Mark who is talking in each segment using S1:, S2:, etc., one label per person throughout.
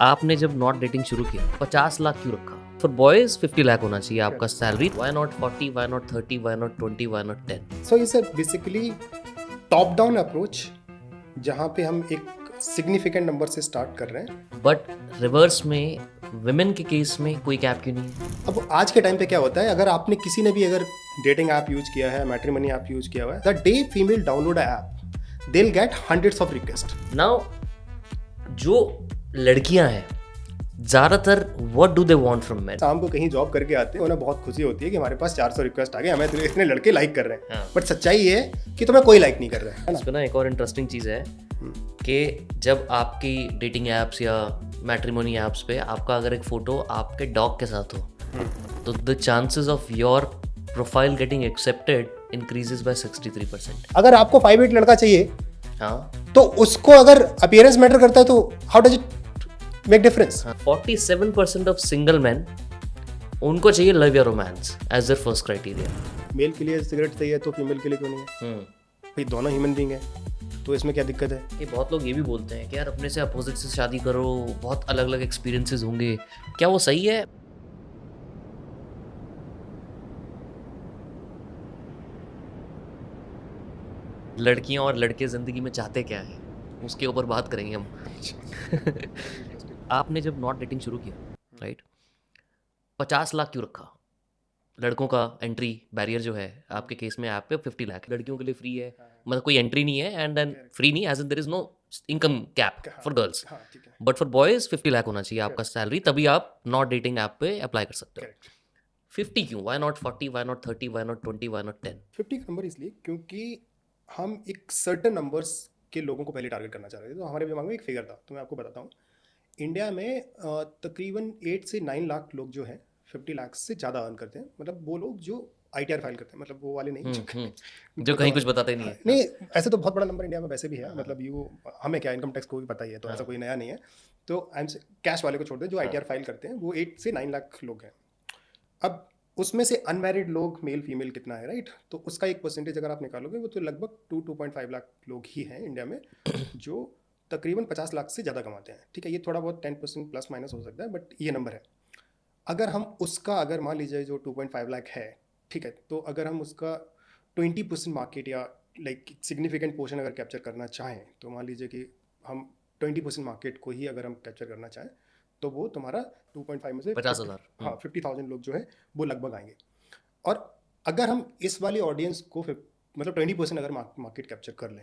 S1: आपने जब not dating शुरू किया 50 लाख क्यों रखा? फॉर बॉयज 50 लाख होना चाहिए आपका salary. Why not 40, why not 30, why not 20, why not 10?
S2: So it's basically top down approach जहाँ पे हम एक सिग्निफिकेंट नंबर से स्टार्ट कर रहे हैं.
S1: बट रिवर्स में विमेन के केस में कोई कैप क्यों नहीं है?
S2: अब आज के टाइम पे क्या होता है, अगर आपने किसी ने भी अगर डेटिंग ऐप यूज किया है, मैट्रिमनी ऐप यूज किया हुआ है, the day female download app they will get hundreds of request.
S1: Now जो लड़कियां हैं ज्यादातर what do they want from man?
S2: शाम को कहीं जॉब करके आते हैं, उन्हें बहुत खुशी होती है कि हमारे पास 400 रिक्वेस्ट आ गए, हमें तो इतने लड़के लाइक कर रहे हैं.
S1: हाँ.
S2: बट सच्चाई ये है कि तुम्हें कोई लाइक नहीं कर रहा है ना.
S1: इस पे ना एक और इंटरेस्टिंग चीज़ है कि जब आपकी डेटिंग एप्स या मैट्रिमोनी एप्स पे आपका अगर एक फोटो आपके डॉग के साथ हो तो the chances of your profile getting accepted increases by 63%.
S2: अगर आपको 5'8" लड़का चाहिए
S1: हाँ,
S2: तो उसको अगर अपीयरेंस मैटर करता है तो how does it make difference?
S1: 47% of single man उनको चाहिए लव या romance as their first criteria.
S2: Male के लिए सिगरेट चाहिए तो फीमेल के लिए क्यों नहीं है? भाई दोनों ह्यूमन बीइंग है, तो इसमें क्या दिक्कत है?
S1: कि बहुत लोग ये भी बोलते हैं कि यार अपने से अपोजिट से शादी करो, बहुत अलग अलग एक्सपीरियंसेस होंगे. क्या वो सही है? लड़कियां और लड़के जिंदगी में चाहते क्या है उसके ऊपर बात करेंगे हम. आपने जब नॉट डेटिंग शुरू किया राइट, 50 लाख क्यों रखा? लड़कों का एंट्री बैरियर जो है आपके केस में ऐप पे 50 लाख लड़कियों के लिए फ्री है, मतलब कोई एंट्री नहीं है एंड देन फ्री नहीं as in there is no income cap for girls.
S2: हाँ ठीक है.
S1: बट फॉर बॉयज 50 लाख होना चाहिए आपका सैलरी, तभी आप नॉट डेटिंग ऐप पे अप्लाई कर सकते हो.
S2: करेक्ट.
S1: 50 क्यों? Why not 40, why not 30, why not 20, why not 10?
S2: 50 का नंबर इसलिए क्योंकि हम एक सर्टन नंबर्स के लोगों को पहले टारगेट करना चाह रहे थे. तो हमारे दिमाग में एक फिगर था, तो मैं आपको बताता हूँ. इंडिया में तकरीबन 8 से 9 लाख लोग जो हैं 50 लाख से ज़्यादा अर्न करते हैं. मतलब वो लोग जो ITR फाइल करते हैं, मतलब वो वाले नहीं
S1: जो कहीं कुछ बताते नहीं है.
S2: नहीं, ऐसे तो बहुत बड़ा नंबर इंडिया में वैसे भी है. मतलब यू हमें क्या इनकम टैक्स को भी पता ही है, तो ऐसा कोई नया नहीं है. तो कैश वाले को छोड़ दें, जो ITR फाइल करते हैं वो 8 से 9 लाख लोग हैं. अब उसमें से अनमैरिड लोग मेल फीमेल कितना है, राइट? तो उसका एक परसेंटेज अगर आप निकालोगे वो तो लगभग 2.5 लाख लोग ही हैं इंडिया में जो तकरीबन 50 लाख से ज़्यादा कमाते हैं. ठीक है, ये थोड़ा बहुत 10% प्लस माइनस हो सकता है, बट ये नंबर है. अगर हम उसका अगर मान लीजिए जो 2.5 लाख है, ठीक है, तो अगर हम उसका 20% मार्केट या लाइक सिग्निफिकेंट पोर्शन अगर कैप्चर करना चाहें, तो मान लीजिए कि हम 20% मार्केट को ही अगर हम कैप्चर करना चाहें तो वो तुम्हारा 2.5 में से
S1: 50,000.
S2: हाँ 50,000 लोग जो है वो लगभग आएंगे. और अगर हम इस वाली ऑडियंस को मतलब 20% अगर मार्केट कैप्चर कर लें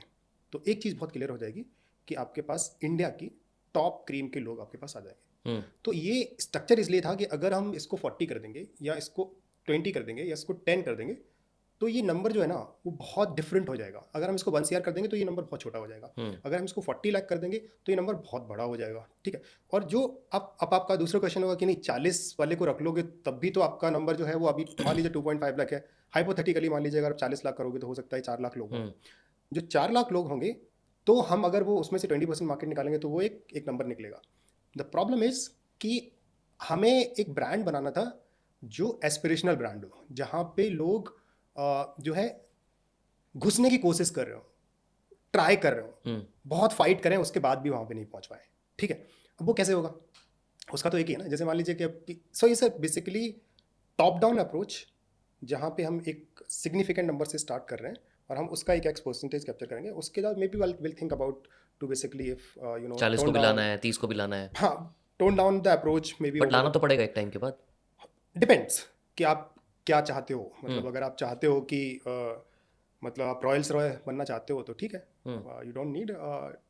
S2: तो एक चीज़ बहुत क्लियर हो जाएगी कि आपके पास इंडिया की टॉप क्रीम के लोग आपके पास आ जाएंगे. तो ये स्ट्रक्चर इसलिए था कि अगर हम इसको 40 कर देंगे या इसको 20 कर देंगे या इसको 10 कर देंगे तो ये नंबर जो है ना वो बहुत डिफरेंट हो जाएगा. अगर हम इसको 1 CR कर देंगे तो ये नंबर बहुत छोटा हो जाएगा. अगर हम इसको 40 लाख कर देंगे तो ये नंबर बहुत बड़ा हो जाएगा. ठीक है. और जो अब आपका दूसरा क्वेश्चन होगा कि नहीं 40 वाले को रख लोगे तब भी तो आपका नंबर जो है वो अभी मान लीजिए 2.5 लाख है. हाइपोथेटिकली मान लीजिए अगर आप 40 लाख करोगे तो हो सकता है 4 लाख लोग हों. जो 4 लाख लोग होंगे तो हम अगर वो उसमें से 20% मार्केट निकालेंगे तो वो एक नंबर निकलेगा. द प्रॉब्लम इज कि हमें एक ब्रांड बनाना था जो एस्पिरेशनल ब्रांड हो, जहाँ पे लोग जो है घुसने की कोशिश कर रहे हो, ट्राई कर रहे हो, बहुत फाइट करें, उसके बाद भी वहाँ पे नहीं पहुँच पाए. ठीक है. अब वो कैसे होगा? उसका तो एक ही है ना. जैसे मान लीजिए कि सो ये बेसिकली टॉप डाउन अप्रोच जहाँ पे हम एक सिग्निफिकेंट नंबर से स्टार्ट कर रहे हैं और हम उसका एक एक्स परसेंटेज कैप्चर करेंगे. उसके बाद maybe will think about to basically if
S1: 40 को भी लाना है, 30 को भी लाना है.
S2: हाँ, tone down the approach may be.
S1: But लाना तो पड़ेगा एक टाइम के बाद.
S2: डिपेंड्स कि आप क्या चाहते हो. मतलब अगर आप चाहते हो कि मतलब आप रॉयल्स रॉय बनना चाहते हो तो ठीक है, you don't need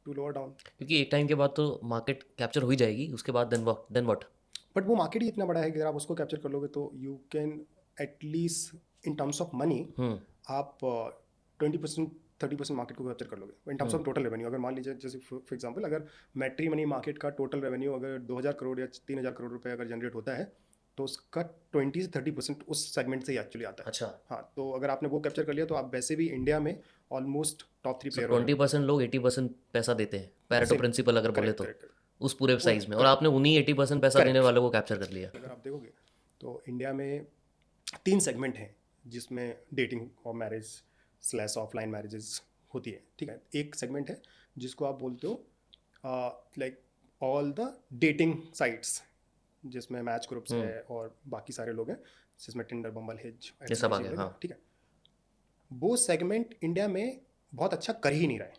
S2: to lower down.
S1: क्योंकि एक टाइम के बाद तो मार्केट कैप्चर हो ही जाएगी, उसके बाद देन व्हाट?
S2: बट वो मार्केट ही इतना बड़ा है कि अगर आप उसको कैप्चर कर लोगे तो you can at least in terms of money आप 20% 30% मार्केट को कैप्चर कर लोगे in terms of total revenue. अगर मान लीजिए जैसे फॉर एग्जांपल अगर मैट्री मनी मार्केट का टोटल रेवेन्यू अगर 2000 करोड़ या 3000 करोड़ रुपए अगर जनरेट होता है तो उसका 20 से 30% उस सेगमेंट से ही एक्चुअली आता है.
S1: अच्छा.
S2: हाँ, तो अगर आपने वो कैप्चर कर लिया तो आप वैसे भी इंडिया में ऑलमोस्ट टॉप 3 प्लेयर.
S1: 20% लोग 80% पैसा देते हैं, पैरेटो प्रिंसिपल अगर बोले तो, उस पूरे साइज में, और आपने उन्हीं 80% पैसा देने वालों को कैप्चर कर लिया.
S2: अगर आप देखोगे तो इंडिया में 3 सेगमेंट हैं जिसमें डेटिंग और मैरिज / ऑफलाइन मैरिजेस होती है. ठीक है. एक सेगमेंट है जिसको आप बोलते हो like all the dating sites जिसमें मैच ग्रुप्स है और बाकी सारे लोग हैं, जिसमें टिंडर, बम्बल, हिज,
S1: ये सब आ गया, हाँ।
S2: ठीक है। वो सेगमेंट इंडिया में बहुत अच्छा कर ही नहीं रहा है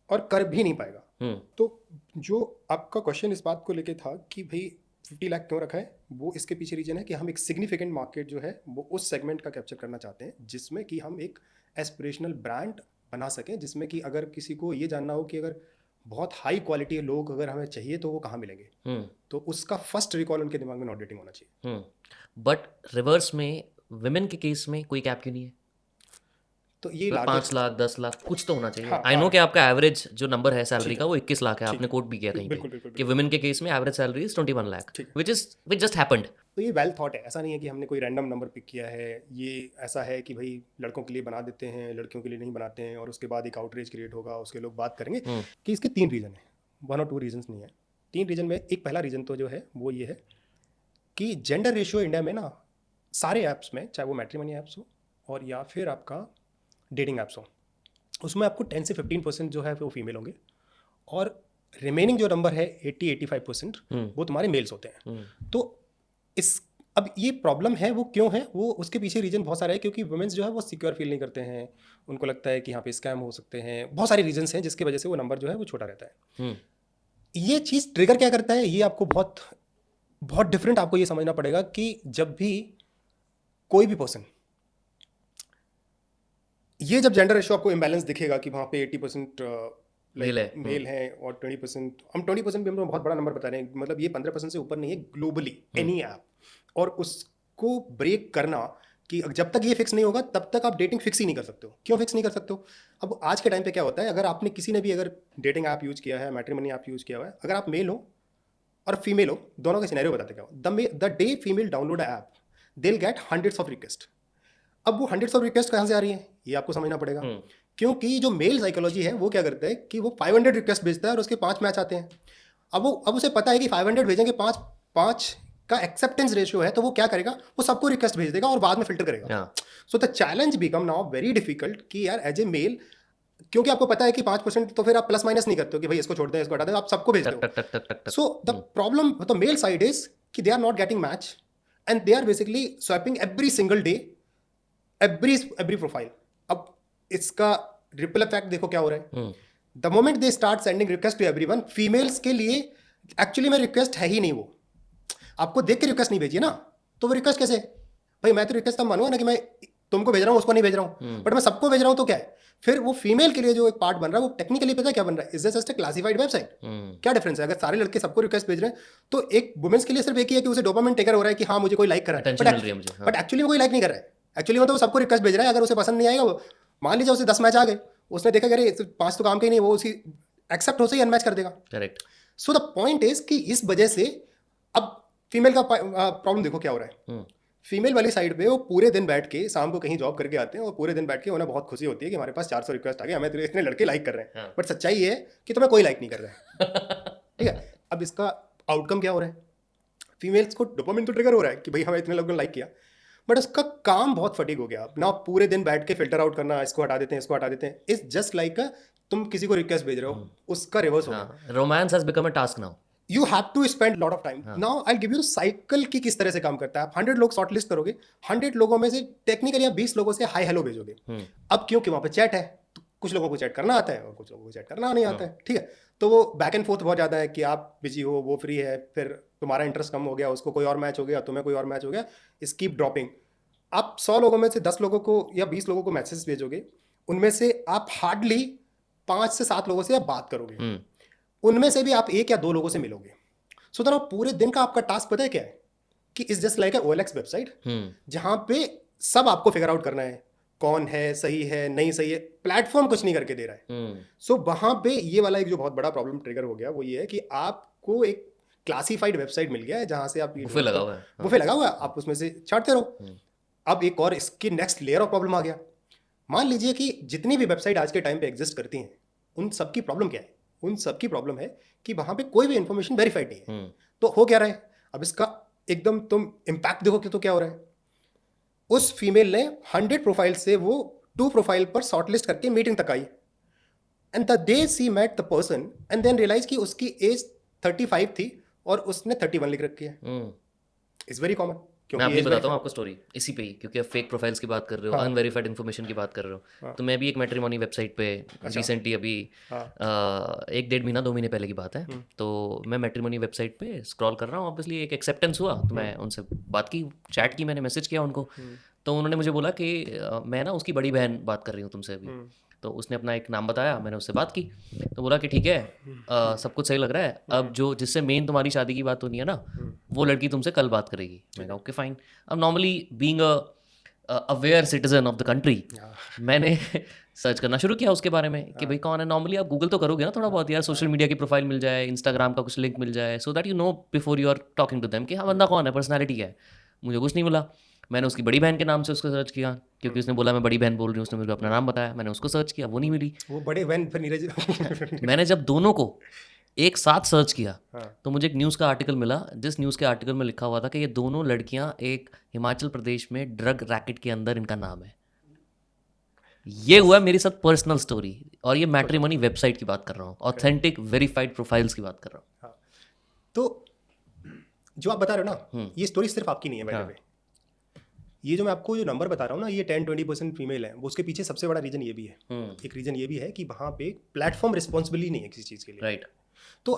S2: और कर भी नहीं पाएगा। तो जो आपका क्वेश्चन इस बात को लेके था कि भाई 50 लाख क्यों रखा है, वो इसके पीछे रीजन है कि हम एक सिग्निफिकेंट मार्केट जो है वो उस सेगमेंट का कैप्चर करना चाहते हैं जिसमें कि हम एक एस्पिरेशनल ब्रांड बना सकें, जिसमें कि अगर किसी को ये जानना हो कि अगर बहुत हाई क्वालिटी के लोग अगर हमें चाहिए तो वो कहाँ मिलेंगे, तो उसका फर्स्ट रिकॉल उनके दिमाग में नॉट डेटिंग होना चाहिए।
S1: बट रिवर्स में विमेन के केस में कोई कैप क्यों नहीं है?
S2: तो ये
S1: 5 लाख 10 लाख कुछ तो होना चाहिए।
S2: हाँ,
S1: आई नो कि आपका एवरेज जो नंबर है सैलरी
S2: ठीक
S1: का वो 21 लाख है,
S2: ठीक
S1: आपने कोट भी किया कहीं
S2: बिल्कुल,
S1: पे
S2: बिल्कुल,
S1: कि विमेन के केस में एवरेज सैलरी इज 21 लाख,
S2: ठीक।
S1: Which just happened.
S2: तो ये वेल थॉट है, ऐसा नहीं है कि हमने कोई रैंडम नंबर पिक किया है। ये ऐसा है कि भाई लड़कों के लिए बना देते हैं, लड़कियों के लिए नहीं बनाते हैं, और उसके बाद एक आउटरीच क्रिएट होगा, उसके लोग बात करेंगे कि इसके 3 रीज़न है, 1 और 2 रीजंस नहीं है, 3 रीजन में। एक पहला रीज़न तो जो है वो ये है कि जेंडर रेशियो इंडिया में ना सारे ऐप्स में, चाहे वो मैट्रिमनी ऐप्स हो और या फिर आपका डेटिंग ऐप्स हो, उसमें आपको 10 से 15% जो है वो फीमेल होंगे और रिमेनिंग जो नंबर है 80-85% वो तुम्हारे मेल्स होते हैं। तो इस अब ये प्रॉब्लम है वो क्यों है, वो उसके पीछे रीजन बहुत सारे हैं, क्योंकि वुमेन्स जो है वो सिक्योर फील नहीं करते हैं, उनको लगता है कि यहाँ पे स्कैम हो सकते हैं, बहुत सारे रीजंस हैं जिसकी वजह से वो नंबर जो है वो छोटा रहता है। ये चीज़ ट्रिगर क्या करता है, ये आपको बहुत बहुत डिफरेंट आपको ये समझना पड़ेगा कि जब भी कोई भी पर्सन, ये जब जेंडर रेशियो आपको इम्बैलेंस दिखेगा कि वहाँ पे 80% मेल है और 20%, हम 20% भी हम बहुत बड़ा नंबर बता रहे हैं, मतलब ये 15% से ऊपर नहीं है ग्लोबली एनी ऐप, और उसको ब्रेक करना कि जब तक ये फिक्स नहीं होगा तब तक आप डेटिंग फिक्स ही नहीं कर सकते हो। क्यों फिक्स नहीं कर सकते हो? अब आज के टाइम पे क्या होता है, अगर आपने किसी ने भी अगर डेटिंग ऐप यूज़ किया है, मैट्रिमनी ऐप यूज़ किया हुआ है, अगर आप मेल हो और फीमेल हो, दोनों के सिनेरियो बताते क्या हो। The day female download app they will get hundreds of request. अब वो हंड्रेड्स ऑफ रिक्वेस्ट कहाँ से आ रही है ये आपको समझना पड़ेगा, क्योंकि जो मेल साइकोलॉजी है वो क्या करता है कि वो 500 रिक्वेस्ट भेजता है और उसके 5 मैच आते हैं। अब उसे पता है कि 500 भेजेंगे, 5 का एक्सेप्टेंस रेशियो है, तो वो क्या करेगा, वो सबको रिक्वेस्ट भेज देगा और बाद में फिल्टर करेगा। So the challenge become now very difficult कि यार एज ए मेल, क्योंकि आपको पता है कि 5%, तो फिर आप प्लस माइनस नहीं करते हो कि भाई इसको छोड़ दें इसको हटा दें, आप सबको भेजते हो। So the problem the male side is कि they are not getting match and they are basically swiping every single day every profile. अब इसका रिपल इफेक्ट देखो क्या हो रहा है। The moment they start sending request to everyone, females के लिए एक्चुअली में रिक्वेस्ट है ही नहीं, वो आपको देख के रिक्वेस्ट नहीं भेजिए ना, तो वो रिक्वेस्ट कैसे? भाई मैं तो रिक्वेस्ट तब मानूंगा ना कि मैं तुमको भेज रहा हूँ, उसको नहीं भेज रहा हूँ, बट मैं सबको भेज रहा हूँ, तो क्या है फिर वो फीमेल के लिए जो एक पार्ट बन रहा है वो टेक्निकली पता है क्या बन रहा है, is just a classified website. क्या डिफरेंस है? अगर सारे लड़के सबको रिक्वेस्ट भेज रहे हैं तो एक वुमेन्स के लिए सिर्फ एक ही है कि उसे डोपामाइन ट्रिगर हो रहा है कि हाँ मुझे कोई लाइक कर रहा है, बट एक्चुअली कोई लाइक नहीं कर रहा है। एक्चुअली वो तो सबको रिक्वेस्ट भेज रहा है, अगर उसे पसंद नहीं आएगा, वो मान लीजिए उसे 10 मैच आ गए, उसने देखा अरे 5 तो काम के ही नहीं, वो उसी एक्सेप्ट हो से ही अनमैच कर देगा।
S1: Correct.
S2: So the point is कि इस वजह से अब फीमेल का प्रॉब्लम देखो क्या हो रहा है। फीमेल वाली साइड पे वो पूरे दिन बैठ के शाम को कहीं जॉब करके आते हैं और पूरे दिन बैठ के उन्हें बहुत खुशी होती है कि हमारे पास 400 रिक्वेस्ट आ गए, हमें तो इतने लड़के लाइक कर रहे हैं, बट सच्चाई ये है कि तुम्हें कोई लाइक नहीं कर रहा है। ठीक है, अब इसका आउटकम क्या हो रहा है, फीमेल्स को डोपामाइन तो ट्रिगर हो रहा है कि भाई हमें इतने लोगों ने लाइक किया, बट उसका काम बहुत फटीग हो गया ना, पूरे दिन बैठ के फिल्टर आउट करना, इसको हटा देते हैं, इसको हटा देते हैं। इट्स जस्ट लाइक तुम किसी को रिक्वेस्ट भेज रहे हो, उसका रिवर्स हो गया।
S1: Romance has become a task now,
S2: you have to spend lot of time. Now I give you cycle की किस तरह से काम करता है। आप 100 लोग शॉर्ट लिस्ट करोगे, 100 लोगों में से टेक्निकली आप 20 लोगों से हाई हेलो भेजोगे। अब क्योंकि वहाँ पे चैट है, तो कुछ लोगों को चैट करना आता है और कुछ लोगों को चैट करना नहीं आता है। ठीक है, तो वो बैक एंड फोर्थ बहुत ज़्यादा है कि आप बिजी हो, वो फ्री है, फिर तुम्हारा इंटरेस्ट कम हो गया, उसको कोई और मैच हो गया, तुम्हें कोई और मैच हो गया, इस कीप ड्रॉपिंग। आप 100 लोगों में से 10 लोगों को या 20 लोगों को मैसेज भेजोगे, उनमें से आप हार्डली 5 से 7 लोगों से आप बात करोगे, उनमें से भी आप 1 या 2 लोगों से मिलोगे। सो तो पूरे दिन का आपका टास्क पता है क्या है कि is just like OLX website, जहां पे सब आपको फिगर आउट करना है कौन है, सही है नहीं सही है, प्लेटफॉर्म कुछ नहीं करके दे रहा है। सो वहां पे ये वाला एक जो बहुत बड़ा प्रॉब्लम ट्रिगर हो गया वो ये है कि आपको एक क्लासिफाइड वेबसाइट मिल गया है जहां से आप
S1: बुफे लगा हुआ है,
S2: बुफे लगा हुआ है, आप उसमें से छाटते रहो। अब एक और इसकी नेक्स्ट लेयर ऑफ प्रॉब्लम आ गया। मान लीजिए कि जितनी भी वेबसाइट आज के टाइम पे एग्जिस्ट करती हैं, उन सबकी प्रॉब्लम क्या है? उन सबकी प्रॉब्लम है कि वहां पे कोई भी इंफॉर्मेशन वेरीफाइड नहीं है। तो हो क्या रहा है अब इसका एकदम तुम इम्पैक्ट देखो कि तो क्या हो रहा है। उस फीमेल ने 100 प्रोफाइल से वो 2 प्रोफाइल पर शॉर्टलिस्ट करके मीटिंग तक आई, and the day she met the person and then realise कि उसकी एज 35 थी और उसने 31 लिख रखी है. It's very common.
S1: मैं आपको बताता हूँ आपको स्टोरी इसी पे ही, क्योंकि आप फेक प्रोफाइल्स की बात कर रहे हो, अनवेरीफाइड इन्फॉर्मेशन की बात कर रहे हो. तो मैं भी एक मैट्रिमोनी वेबसाइट पे रिसेंटली अभी 1-1.5 महीना 2 महीने पहले की बात है, तो मैं मैट्रिमोनी वेबसाइट पे स्क्रॉल कर रहा हूँ. ऑब्वियसली एक एक्सेप्टेंस हुआ, तो मैं उनसे बात की, चैट की, मैंने मैसेज किया उनको. तो उन्होंने मुझे बोला कि मैं ना उसकी बड़ी बहन बात कर रही हूँ तुमसे अभी. तो उसने अपना एक नाम बताया, मैंने उससे बात की, तो बोला कि ठीक है, सब कुछ सही लग रहा है, अब जो जिससे मेन तुम्हारी शादी की बात होनी है ना, वो लड़की तुमसे कल बात करेगी. मैं कहा ओके फाइन. अब normally being aware citizen of the country, मैंने सर्च करना शुरू किया उसके बारे में कि भाई कौन है. नॉर्मली आप गूगल तो करोगे ना थोड़ा बहुत, यार सोशल मीडिया की प्रोफाइल मिल जाए, इंस्टाग्राम का कुछ लिंक मिल जाए, so that you know before you are talking to them कि हाँ बंदा कौन है, पर्सनैलिटी क्या है. मुझे कुछ नहीं मिला. मैंने उसकी बड़ी बहन के नाम से उसको सर्च किया, क्योंकि उसने बोला मैं बड़ी बहन बोल रही हूँ, उसने मुझे अपना नाम बताया. मैंने उसको सर्च किया, वो नहीं मिली.
S2: वो बड़े बहन फिर नीरज.
S1: मैंने जब दोनों को एक साथ सर्च किया, तो मुझे एक न्यूज़ का आर्टिकल मिला, जिस न्यूज़ के आर्टिकल में लिखा हुआ था कि ये दोनों लड़कियां एक हिमाचल प्रदेश में ड्रग रैकेट के अंदर इनका नाम है. ये हुआ मेरे साथ पर्सनल स्टोरी, और ये मैट्रिमोनी वेबसाइट की बात कर रहा हूँ, ऑथेंटिक वेरीफाइड प्रोफाइल्स की बात कर रहा हूँ.
S2: तो जो आप बता रहे हो ना, ये स्टोरी सिर्फ आपकी नहीं है. बाय द वे, ये जो मैं आपको जो नंबर बता रहा हूँ ना, ये 10-20% फीमेल है, वो उसके पीछे सबसे बड़ा रीजन ये भी है. एक रीजन ये भी है कि वहाँ पे प्लेटफॉर्म रिस्पॉन्सिबिलिटी नहीं है किसी चीज़ के लिए.
S1: राइट.
S2: तो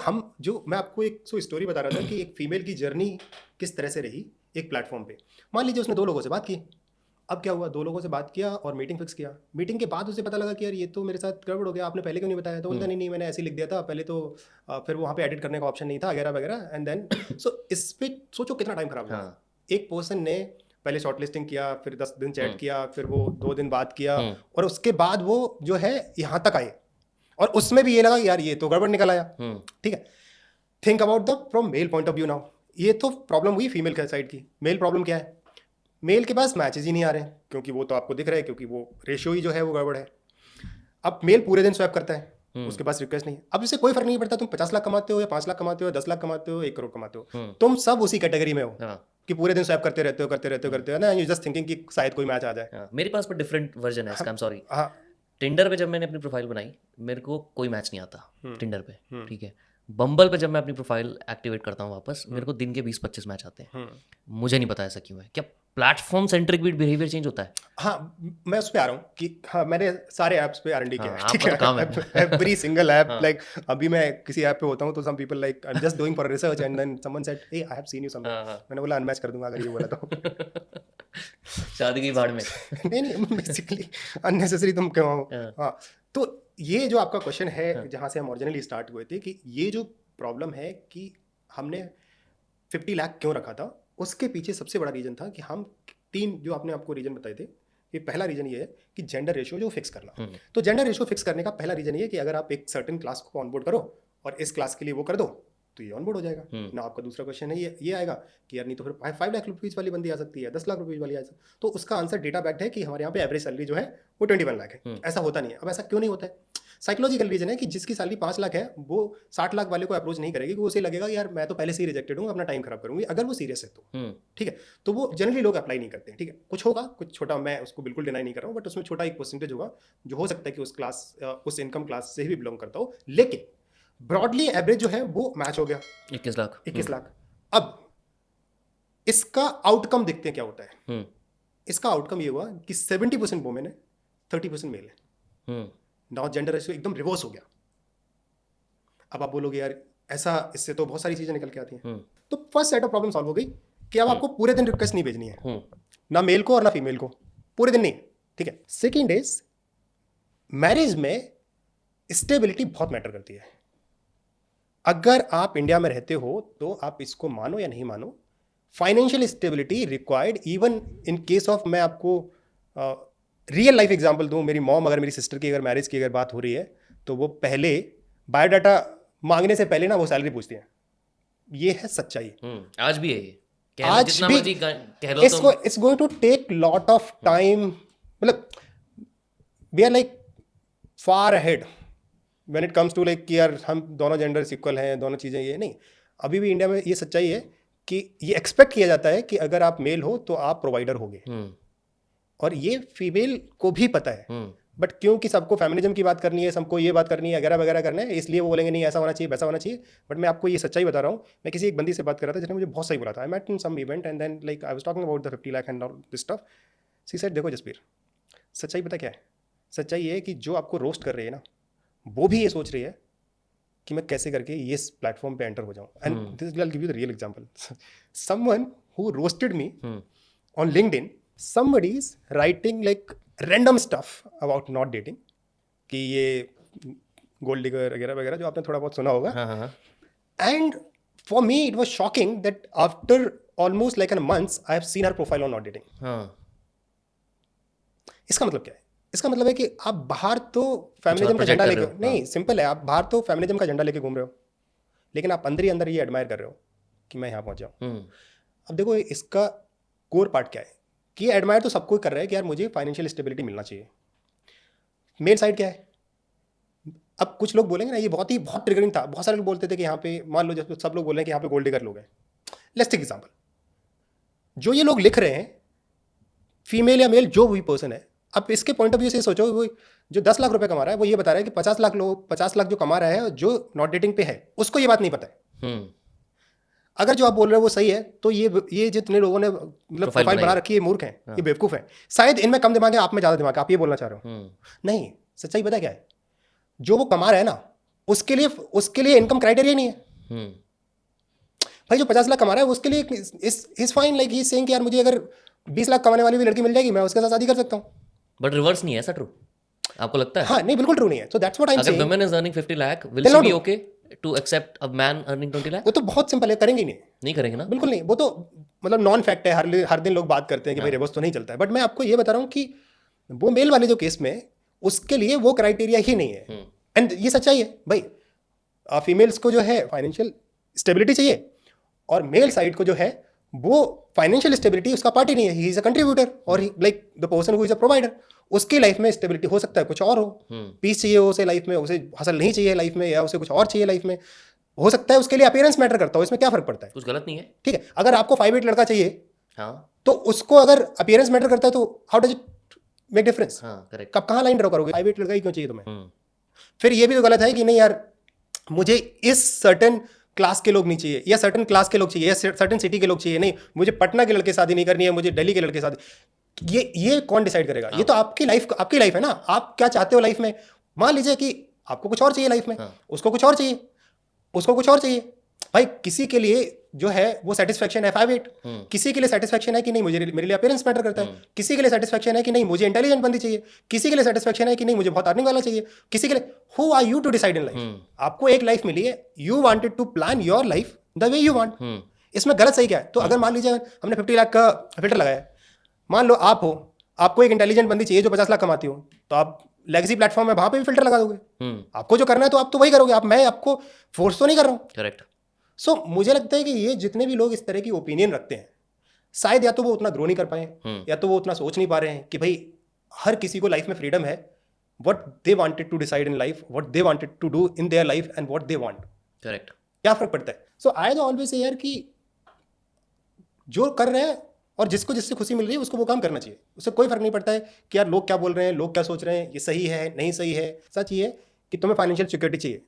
S2: मैं आपको एक स्टोरी बता रहा था कि एक फीमेल की जर्नी किस तरह से रही एक प्लेटफॉर्म पे. मान लीजिए उसने 2 लोगों से बात की. अब क्या हुआ, 2 लोगों से बात किया और मीटिंग फिक्स किया. मीटिंग के बाद उसे पता लगा कि यार ये तो मेरे साथ गड़बड़ हो गया, आपने पहले क्यों नहीं बताया. तो बोलता नहीं मैंने ऐसे लिख दिया था पहले, तो फिर वहाँ पे एडिट करने का ऑप्शन नहीं था वगैरह वगैरह. एंड देन इस पे सोचो कितना टाइम खराब हुआ. एक पर्सन ने पहले शॉर्ट लिस्टिंग किया, फिर 10 दिन चैट किया, फिर वो 2 दिन बात किया, और उसके बाद वो जो है यहाँ तक आए, और उसमें भी ये लगा यार ये तो गड़बड़ निकल आया. ठीक है. Think about the from male point of view now. ये तो प्रॉब्लम हुई फीमेल के साइड की. मेल प्रॉब्लम क्या है, मेल के पास मैचेज ही नहीं आ रहे हैं, क्योंकि वो तो आपको दिख रहा है, क्योंकि वो रेशियो ही जो है वो गड़बड़ है. अब मेल पूरे दिन स्वैप करता है, उसके पास रिक्वेस्ट नहीं है. अब इससे कोई फर्क नहीं पड़ता तुम 50 लाख कमाते हो या 5 लाख कमाते हो, 10 लाख कमाते हो, 1 करोड़ कमाते हो, तुम सब उसी कैटेगरी में हो कि पूरे दिन स्वैप करते रहते हो ना. यू जस्ट थिंकिंग कि शायद कोई मैच आ जाए.
S1: मेरे पास पर डिफरेंट वर्जन है इसका. I am sorry. टिंडर पे जब मैंने अपनी प्रोफाइल बनाई, मेरे को कोई मैच नहीं आता टिंडर पे. ठीक है. बम्बल पे जब मैं अपनी प्रोफाइल एक्टिवेट करता हूँ वापस, मेरे को दिन के 20-25 मैच आते हैं. मुझे नहीं पता ऐसा क्यों है. क्या प्लेटफॉर्म सेंट्रिक भी बिहेवियर चेंज होता है?
S2: हाँ, मैं उस पे आ रहा हूँ कि हाँ, मैंने सारे ऐप्स पे R&D किया है.
S1: ठीक है, काम है.
S2: Every single app. लाइक अभी मैं किसी ऐप पे होता हूँ तो some people like I am just doing for research and then someone said hey I have seen you somewhere. मैंने बोला अनमैच कर दूंगा अगर ये बोला तो.
S1: शादी की बाढ़ में.
S2: नहीं बेसिकली अननेसेसरी तुम क्यों हो. हाँ, तो ये जो आपका क्वेश्चन है जहाँ से हम ओरिजिनली स्टार्ट हुए थे कि ये जो प्रॉब्लम है कि हमने 50 लाख क्यों रखा था, उसके पीछे सबसे बड़ा रीजन था कि हम 3 जो आपने आपको रीजन बताए थे कि पहला रीजन ये है कि जेंडर रेशियो जो फिक्स करना. तो जेंडर रेशियो फिक्स करने का पहला रीजन ये है कि अगर आप एक सर्टेन क्लास को ऑनबोर्ड करो और इस क्लास के लिए वो कर दो तो ये ऑनबोर्ड हो जाएगा ना. आपका दूसरा क्वेश्चन है ये आएगा कि यार नहीं तो फिर 5 लाख रुपीज़ वाली बंदी आ सकती है, 10 लाख रुपीज़ वाली आ सकती है. तो उसका आंसर डेटा बैक्ड है कि हमारे यहाँ पे एवरेज सैलरी जो है वो 21 लाख है. ऐसा होता नहीं है. अब ऐसा क्यों नहीं होता है? साइकोलॉजिकल रीजन है कि जिसकी सैलरी 5 लाख है वो 60 लाख वाले को अप्रोच नहीं करेगी, वो उसे लगेगा यार मैं तो पहले से ही रिजेक्टेड हूँ, अपना टाइम खराब करूंगी, अगर वो सीरियस है तो. ठीक है. तो वो जनरली लोग अप्लाई नहीं करते. ठीक है. कुछ होगा, कुछ छोटा, मैं उसको बिल्कुल डिनाई नहीं कर रहा हूँ, बट उसमें छोटा एक परसेंटेज होगा जो हो सकता है कि उस क्लास उस इनकम क्लास से भी बिलोंग करता हो. लेकिन ब्रॉडली एवरेज जो है वो मैच हो गया 21 लाख. अब इसका आउटकम देखते हैं क्या होता है. इसका आउटकम ये हुआ कि 70% वुमेन है, 30% मेल है. नाउ जेंडर रेशियो एकदम रिवर्स हो गया. अब आप बोलोगे यार ऐसा, इससे तो बहुत सारी चीजें निकल के आती हैं. तो first set of problem solve हो गई कि अब आपको पूरे दिन रिक्वेस्ट नहीं भेजनी है, ना मेल को और ना फीमेल को, पूरे दिन नहीं. ठीक है. सेकेंड इज मैरिज में स्टेबिलिटी बहुत मैटर करती है. अगर आप इंडिया में रहते हो तो आप इसको मानो या नहीं मानो, financial stability required even in case of, मैं आपको रियल लाइफ एग्जांपल दूं. मेरी मॉम, अगर मेरी सिस्टर की अगर मैरिज की अगर बात हो रही है तो वो पहले बायोडाटा मांगने से पहले ना वो सैलरी पूछती है. ये है सच्चाई.
S1: आज भी है ये.
S2: आज भी it's going to take lot of time. मतलब we are like far ahead when it comes to like कि यार हम दोनों जेंडर्स इक्वल हैं, दोनों चीज़ें. ये नहीं, अभी भी इंडिया में ये सच्चाई है कि ये एक्सपेक्ट किया जाता है कि अगर आप मेल हो तो आप प्रोवाइडर होगे. और ये फीमेल को भी पता है, बट क्योंकि सबको फेमिनिज्म की बात करनी है, सबको ये बात करनी है, वगैरह वगैरह करना है, इसलिए वो बोलेंगे नहीं ऐसा होना चाहिए, वैसा होना चाहिए. बट मैं आपको ये सच्चाई बता रहा हूँ. मैं किसी एक बंदी से बात कर रहा था जिसने मुझे बहुत सही बोला था. I met in some event and then like I was talking about the 50 lakh and all this stuff. She said देखो जसबीर, सच्चाई पता क्या है? सच्चाई ये है कि जो आपको रोस्ट कर रही है ना, वो भी ये सोच रही है कि मैं कैसे करके ये इस प्लेटफॉर्म पे एंटर हो जाऊं. And this will give you the real example. Someone who roasted me on LinkedIn, somebody is writing like random stuff about not dating, कि ये गोल्ड डिगर वगैरह वगैरह जो आपने थोड़ा बहुत सुना होगा. And for me it was shocking that after almost like an months I have scene her profile on not dating. इसका मतलब क्या है? इसका मतलब है कि आप बाहर तो फेमिनिज्म का झंडा लेके नहीं, सिंपल है, आप बाहर तो फेमिनिज्म का झंडा लेके घूम रहे हो, लेकिन आप अंदर ही अंदर ये एडमायर कर रहे हो कि मैं यहाँ पहुँच जाऊँ. अब देखो इसका कोर पार्ट क्या है कि एडमायर तो सबको कर रहा है कि यार मुझे फाइनेंशियल स्टेबिलिटी मिलना चाहिए. मेन साइड क्या है? अब कुछ लोग बोलेंगे ना, ये बहुत ट्रिगरिंग था. बहुत सारे लोग बोलते थे कि यहाँ पे मान लो जब सब लोग बोल रहे हैं कि यहाँ पे गोल्ड डिगर लोग हैं. Let's take example. जो ये लोग लिख रहे हैं, फीमेल या मेल जो भी पर्सन है, अब इसके पॉइंट ऑफ व्यू से सोचो, वो जो 10 लाख रुपए कमा रहा है वो ये बता रहा है कि 50 लाख जो कमा रहा है जो नॉट डेटिंग पे है उसको ये बात नहीं पता है. अगर जो आप बोल रहे हो वो सही है तो ये जितने लोगों ने मतलब प्रोफाइल बना रखी है मूर्ख हैं, ये बेवकूफ़ हैं. शायद इनमें कम दिमाग है, आप में ज़्यादा दिमाग है. आप ये बोलना चाह रहे हो? नहीं, सच्चाई पता क्या है? जो वो कमा रहा है ना, उसके लिए इनकम क्राइटेरिया नहीं है. भाई जो 50 लाख कमा रहा है उसके लिए is fine, like he saying कि यार मुझे अगर 20 लाख कमाने वाली भी लड़की मिल जाएगी मैं उसके साथ शादी कर सकता हूँ.
S1: बट रिवर्स नहीं है ऐसा, ट्रू आपको लगता है?
S2: हाँ, नहीं बिल्कुल ट्रू नहीं है. So that's what I am saying.
S1: अगर women is earning 50 lakh, will she be okay to accept a man earning 20 lakh?
S2: वो तो बहुत सिंपल है, करेंगे ही
S1: नहीं करेंगे ना,
S2: बिल्कुल नहीं. वो तो मतलब नॉन फैक्ट है. हर दिन लोग बात करते हैं कि भाई रिवर्स तो नहीं चलता है. बट मैं आपको ये बता रहा हूँ कि वो मेल वाले जो केस में उसके लिए वो क्राइटेरिया ही नहीं है. एंड ये सच्चाई है भाई. फीमेल्स को जो है फाइनेंशियल स्टेबिलिटी चाहिए और मेल साइड को जो है वो फाइनेंशियल स्टेबिलिटी उसका पार्ट ही नहीं है. ही इज अ कंट्रीब्यूटर और like the person who is a provider. उसकी लाइफ में स्टेबिलिटी हो सकता है कुछ और हो, पीस चाहिए हो उसे लाइफ में, उसे हसल नहीं चाहिए लाइफ में, या उसे कुछ और चाहिए लाइफ में. हो सकता है उसके लिए अपीयरेंस मैटर करता हो. इसमें क्या फर्क पड़ता है?
S1: कुछ गलत नहीं है.
S2: ठीक है, अगर आपको 5'8" लड़का चाहिए,
S1: हाँ,
S2: तो उसको अगर अपीयरेंस मैटर करता है तो how does it make difference?
S1: Correct.
S2: कब कहाँ लाइन ड्रॉ करोगे? 5'8" लड़का ही क्यों चाहिए तुम्हें? फिर ये भी तो गलत है कि नहीं यार मुझे इस सर्टेन क्लास के लोग नहीं चाहिए, या सर्टेन क्लास के लोग चाहिए, या सर्टेन सिटी के लोग चाहिए. नहीं, मुझे पटना के लड़के शादी नहीं करनी है, मुझे दिल्ली के लड़के शादी. ये कौन डिसाइड करेगा? ये तो आपकी लाइफ है ना. आप क्या चाहते हो लाइफ में? मान लीजिए कि आपको कुछ और चाहिए लाइफ में, उसको कुछ और चाहिए, उसको कुछ और चाहिए. भाई किसी के लिए जो है वो सेटिस्फेक्शन है 5'8", किसी के लिए सेटिस्फेक्शन है कि नहीं मुझे मेरे लिए अपीयरेंस मैटर करता है, किसी के लिए सेटिस्फेक्शन है कि नहीं मुझे इंटेलिजेंट बंदी चाहिए, किसी के लिए सेटिस्फेक्शन है कि नहीं मुझे बहुत अर्निंग वाला चाहिए, किसी के लिए. Who are you to decide in life? आपको एक लाइफ मिली है, you wanted to plan your life the way you want. इसमें गलत सही क्या है? तो अगर मान लीजिए हमने 50 लाख का फिल्टर लगाया, मान लो आप हो, आपको एक इंटेलिजेंट बंदी चाहिए जो 50 लाख कमाती हो, तो आप लेगेसी प्लेटफॉर्म है वहां पे भी फिल्टर लगा दोगे. आपको जो करना है तो आप तो वही करोगे. मैं आपको फोर्स तो नहीं कर रहा हूँ.
S1: करेक्ट.
S2: सो मुझे लगता है कि ये जितने भी लोग इस तरह की ओपिनियन रखते हैं, शायद या तो वो उतना ग्रो नहीं कर पाए, या तो वो उतना सोच नहीं पा रहे हैं कि भाई हर किसी को लाइफ में फ्रीडम है. What they wanted to decide in life, what they wanted to do in their life and what they want.
S1: Correct.
S2: क्या फर्क पड़ता है? सो आई ऑलवेज से यार कि जो कर रहे हैं और जिसको जिससे खुशी मिल रही है उसको वो काम करना चाहिए. उससे कोई फर्क नहीं पड़ता है कि यार लोग क्या बोल रहे हैं, लोग क्या सोच रहे हैं, ये सही है नहीं सही है. सच ये है कि तुम्हें फाइनेंशियल सिक्योरिटी चाहिए.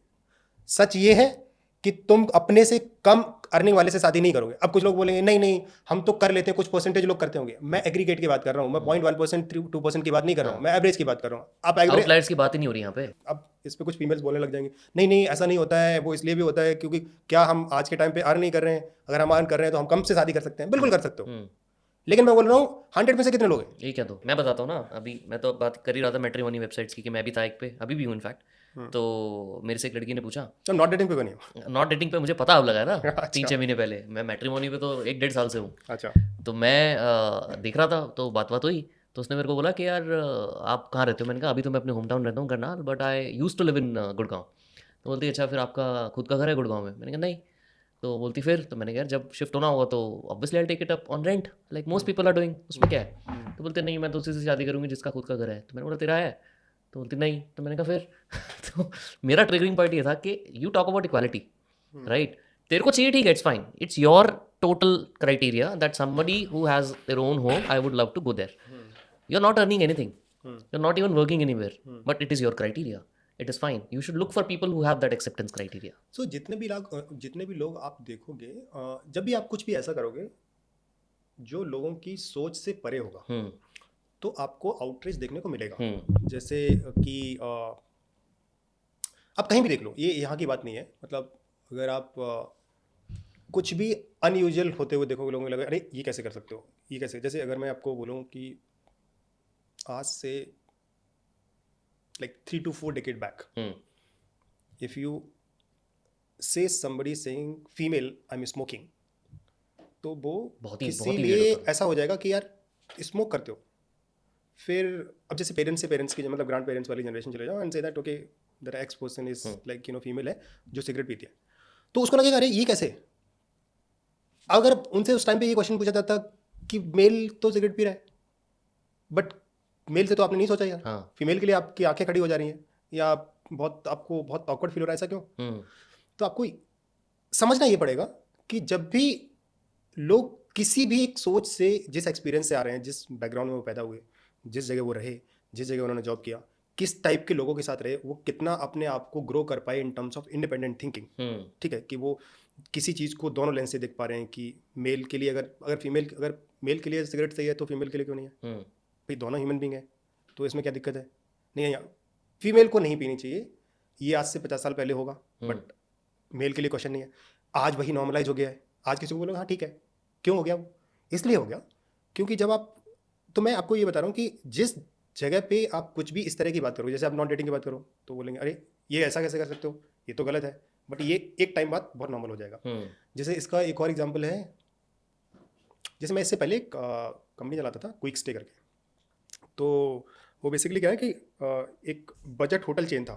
S2: सच ये है कि तुम अपने से कम अर्निंग वाले से शादी नहीं करोगे. अब कुछ लोग बोलेंगे नहीं हम तो कर लेते हैं, कुछ परसेंटेज लोग करते होंगे. मैं एग्रीगेट की बात कर रहा हूँ, मैं 0.1% 2% की बात नहीं कर रहा हूँ, मैं एवरेज की बात कर रहा हूँ. आप
S1: आउटलायर्स की बात ही नहीं हो रही यहाँ पे.
S2: अब इस पे कुछ फीमेल्स बोलने लग जाएंगे नहीं ऐसा नहीं होता है, वो इसलिए भी होता है क्योंकि क्या हम आज के टाइम पे अर्न नहीं कर रहे हैं? अगर हम अर्न कर रहे हैं तो हम कम से शादी कर सकते हैं. बिल्कुल कर सकते हो, लेकिन मैं बोल रहा हूँ 100 में से कितने लोग हैं?
S1: ये क्या? तो मैं बताता हूँ ना, अभी मैं तो बात कर ही रहा था मैट्रिमोनी वेबसाइट्स की कि मैं भी था एक पे, अभी भी हूँ इनफैक्ट. तो मेरे से एक लड़की ने पूछा,
S2: तो नॉट डेटिंग पे बनी?
S1: नॉट डेटिंग पे मुझे पता अब लगा है ना. 3-6 महीने पहले. मैं मैट्रिमोनी पे तो 1-1.5 साल से हूँ.
S2: अच्छा. तो
S1: मैं देख रहा था तो बात हुई, तो उसने मेरे को बोला कि यार आप कहाँ रहते हो? मैंने कहा अभी तो मैं अपने होम टाउन रहता हूँ Karnal, but I use to live in Gurgaon. तो बोलती अच्छा फिर आपका खुद का घर है गुड़गांव में? मैंने कहा नहीं. तो बोलती फिर, तो मैंने कहा यार जब शिफ्ट होना होगा तो obviously I take it up on rent like most people are doing, उसमें क्या है? तो बोलते नहीं मैं तो उसी से शादी करूँगी जिसका खुद का घर है. तो मैंने बोला तेरा है? तो बोलती नहीं. तो मैंने कहा फिर तो मेरा ट्रिगरिंग पॉइंट ये था कि you talk about equality, right? तेरे को चाहिए ठीक है, it's fine, it's your total criteria that somebody who has their own home I would love to go there. You are not earning anything, you're not even working anywhere, but it is your criteria. It is fine. You should look for people who have that acceptance criteria.
S2: So जितने भी लोग आप देखोगे, जब भी आप कुछ भी ऐसा करोगे जो लोगों की सोच से परे होगा, तो आपको आउटरीच देखने को मिलेगा। जैसे कि आप कहीं भी देख लो, ये यहाँ की बात नहीं है, मतलब अगर आप कुछ भी अनयूजुअल होते हुए देखोगे, लोगों को लगेगा अरे ये कैसे कर सकते हो, ये कैसे। जैसे अगर मैं आपको बोलूँ कि आज से like 3 to 4 decade back, if you say somebody saying female I'm smoking, तो वो किसी लिए ऐसा हो जाएगा कि यार स्मोक करते हो। फिर अब जैसे पेरेंट्स से पेरेंट्स की, मतलब ग्रैंड पेरेंट्स वाली जनरेशन चले जाओ and say that okay that x person is like female है जो सिगरेट पीती है, तो उसको लगेगा अरे ये कैसे। अगर उनसे उस टाइम पे ये क्वेश्चन पूछा जाता कि मेल तो सिगरेट पी रहा है, बट मेल से तो आपने नहीं सोचा यार, फीमेल के लिए आपकी आंखें खड़ी हो जा रही हैं या आपको बहुत ऑकवर्ड फील हो रहा है, ऐसा क्यों। तो आपको समझना ये पड़ेगा कि जब भी लोग किसी भी एक सोच से, जिस एक्सपीरियंस से आ रहे हैं, जिस बैकग्राउंड में वो पैदा हुए, जिस जगह वो रहे, जिस जगह उन्होंने जॉब किया, किस टाइप के लोगों के साथ रहे, वो कितना अपने आप को ग्रो कर पाए in terms of independent thinking. ठीक है, कि वो किसी चीज़ को दोनों लेंस से देख पा रहे हैं कि मेल के लिए अगर मेल के लिए सिगरेट सही है तो फीमेल के लिए क्यों नहीं है। भाई दोनों ह्यूमन बीइंग है, तो इसमें क्या दिक्कत है। नहीं है, फीमेल को नहीं पीनी चाहिए, ये आज से 50 साल पहले होगा, बट मेल के लिए क्वेश्चन नहीं है। आज वही नॉर्मलाइज हो गया है। आज किसी को बोलोगे हाँ ठीक है, क्यों हो गया वो, इसलिए हो गया क्योंकि जब आप, तो मैं आपको ये बता रहा हूँ कि जिस जगह पे आप कुछ भी इस तरह की बात करो, जैसे आप नॉन डेटिंग की बात करो, तो बोलेंगे अरे ये ऐसा कैसे कर सकते हो, ये तो गलत है, बट ये एक टाइम बाद बहुत नॉर्मल हो जाएगा। जैसे इसका एक और एग्जांपल है, जैसे मैं इससे पहले एक कंपनी चलाता था, क्विक स्टे करके। तो वो बेसिकली क्या है कि एक बजट होटल चेन था,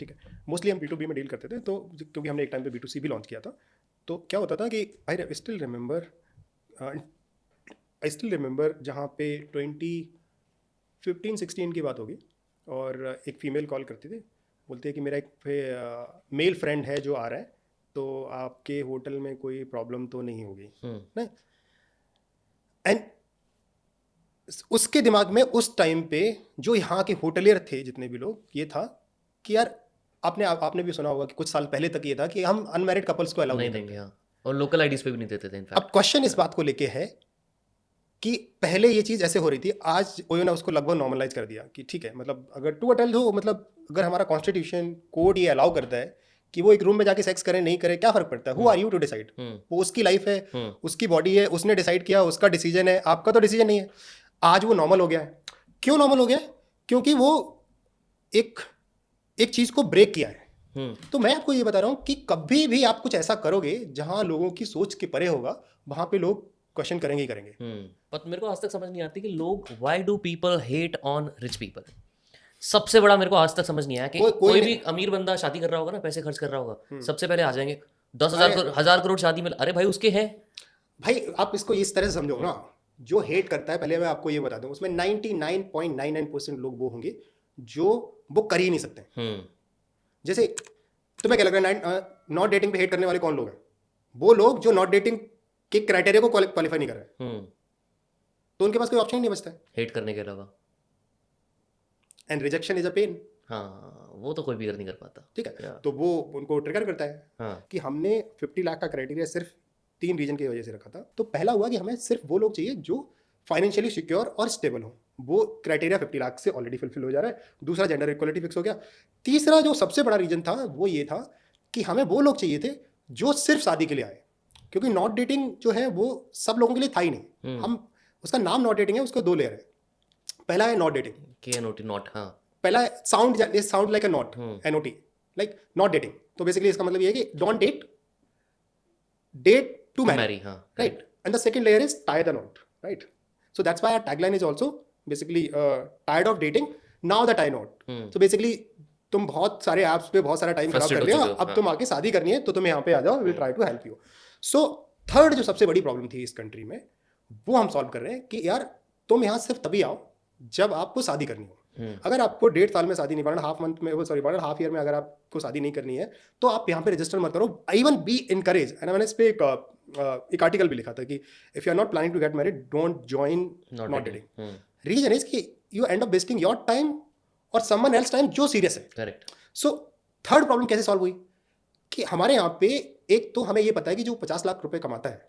S2: ठीक है। मोस्टली हम B2B में डील करते थे, तो क्योंकि हमने एक टाइम पे B2C भी लॉन्च किया था। तो क्या होता था कि आई स्टिल रिमेंबर जहाँ पे 2015-16 की बात होगी, और एक फ़ीमेल कॉल करती थी, बोलती है कि मेरा एक मेल फ्रेंड है जो आ रहा है, तो आपके होटल में कोई प्रॉब्लम तो नहीं होगी। नहीं, एंड उसके दिमाग में उस टाइम पे जो यहाँ के होटलियर थे जितने भी लोग, ये था कि यार आपने भी सुना होगा कि कुछ साल पहले तक ये था कि हम अनमैरिड कपल्स को अलाउ नहीं देंगे, हाँ, और लोकल आईडीज पे भी नहीं देते थे इनफैक्ट। अब क्वेश्चन इस बात को लेके है कि पहले ये चीज़ ऐसे हो रही थी, आज ओयो ने उसको लगभग नॉर्मलाइज कर दिया कि ठीक है, मतलब अगर टू अटेल हो, मतलब अगर हमारा कॉन्स्टिट्यूशन कोड ये अलाउ करता है कि वो एक रूम में जाके सेक्स करे नहीं करे, क्या फर्क पड़ता है, who are you to decide. वो उसकी लाइफ है, उसकी बॉडी है, उसने डिसाइड किया, उसका डिसीजन है, आपका तो डिसीजन नहीं है। आज वो नॉर्मल हो गया है। क्यों नॉर्मल हो गया है? क्योंकि वो एक चीज़ को ब्रेक किया है। तो मैं आपको ये बता रहा हूँ कि कभी भी आप कुछ ऐसा करोगे जहां लोगों की सोच के परे होगा, वहां पे लोग क्वेश्चन करेंगे ही करेंगे।
S1: पर मेरे को आज तक समझ नहीं आती कि लोग why do people hate on rich people. सबसे बड़ा मेरे को आज तक समझ नहीं आया कि कोई भी अमीर बंदा शादी कर रहा होगा ना, पैसे खर्च कर रहा होगा, सबसे पहले आ जाएंगे 10,000 करोड़ शादी में, अरे भाई उसके हैं।
S2: भाई आप इसको इस तरह से समझो ना, जो हेट करता है, पहले मैं आपको ये बता दूं, उसमें 99.99% लोग वो होंगे जो वो कर ही नहीं सकते। जैसे तुम्हें क्या लग रहा है नॉट डेटिंग पे हेट करने वाले कौन लोग हैं? वो लोग जो नॉट डेटिंग के क्राइटेरिया को क्वालिफाई नहीं कर रहे हैं, तो उनके पास कोई ऑप्शन ही नहीं बचता है
S1: हेट करने के अलावा।
S2: And rejection is a pain.
S1: हाँ, वो तो कोई भी नहीं कर पाता,
S2: ठीक है। तो वो उनको ट्रिगर करता है कि हमने 50 लाख का क्राइटेरिया सिर्फ 3 रीजन की वजह से रखा था। तो पहला हुआ कि हमें सिर्फ वो लोग चाहिए जो फाइनेंशियली सिक्योर और स्टेबल हो, वो क्राइटेरिया 50 लाख से ऑलरेडी फुलफिल हो जा रहा है। दूसरा, जेंडर इक्वलिटी फिक्स हो गया। तीसरा जो सबसे बड़ा रीजन था वो ये था कि हमें वो लोग चाहिए थे जो सिर्फ शादी के लिए आए, क्योंकि नॉट डेटिंग जो है वो सब लोगों के लिए था ही नहीं। हम उसका नाम नॉट डेटिंग है, उसका 2 लेयर है। पहला है नॉट डेटिंग, KNOT, नॉट। हाँ, पहला sound like a knot, NOT, like not dating. तो बेसिकली इसका मतलब ये है कि don't date to marry, right? And the second layer is tie the knot, right? So that's why our tagline is also basically tired of dating, now the tie knot. So basically तुम बहुत सारे apps पे बहुत सारा time खराब कर लिया, अब तुम आके शादी करनी है तो तुम यहाँ पे आ जाओ, we'll try to help you. So third जो सबसे बड़ी प्रॉब्लम थी इस कंट्री में, वो हम सॉल्व कर रहे हैं कि यार तुम यहाँ सिर्फ तभी आओ जब आपको शादी करनी हो। अगर आपको 1.5 साल में शादी नहीं करना, हाफ ईयर में अगर आपको शादी नहीं करनी है, तो आप यहाँ पे रजिस्टर मत करो। Even be encourage. एंड मैंने इस पे एक आर्टिकल भी लिखा था कि if you are not planning to get married, don't join not dating. Reason is कि you end up wasting your time और समवन एल्स टाइम जो सीरियस है.
S1: करेक्ट.
S2: सो थर्ड प्रॉब्लम कैसे सॉल्व हुई कि हमारे यहाँ पे एक तो हमें ये पता है कि जो 50 लाख रुपए कमाता है,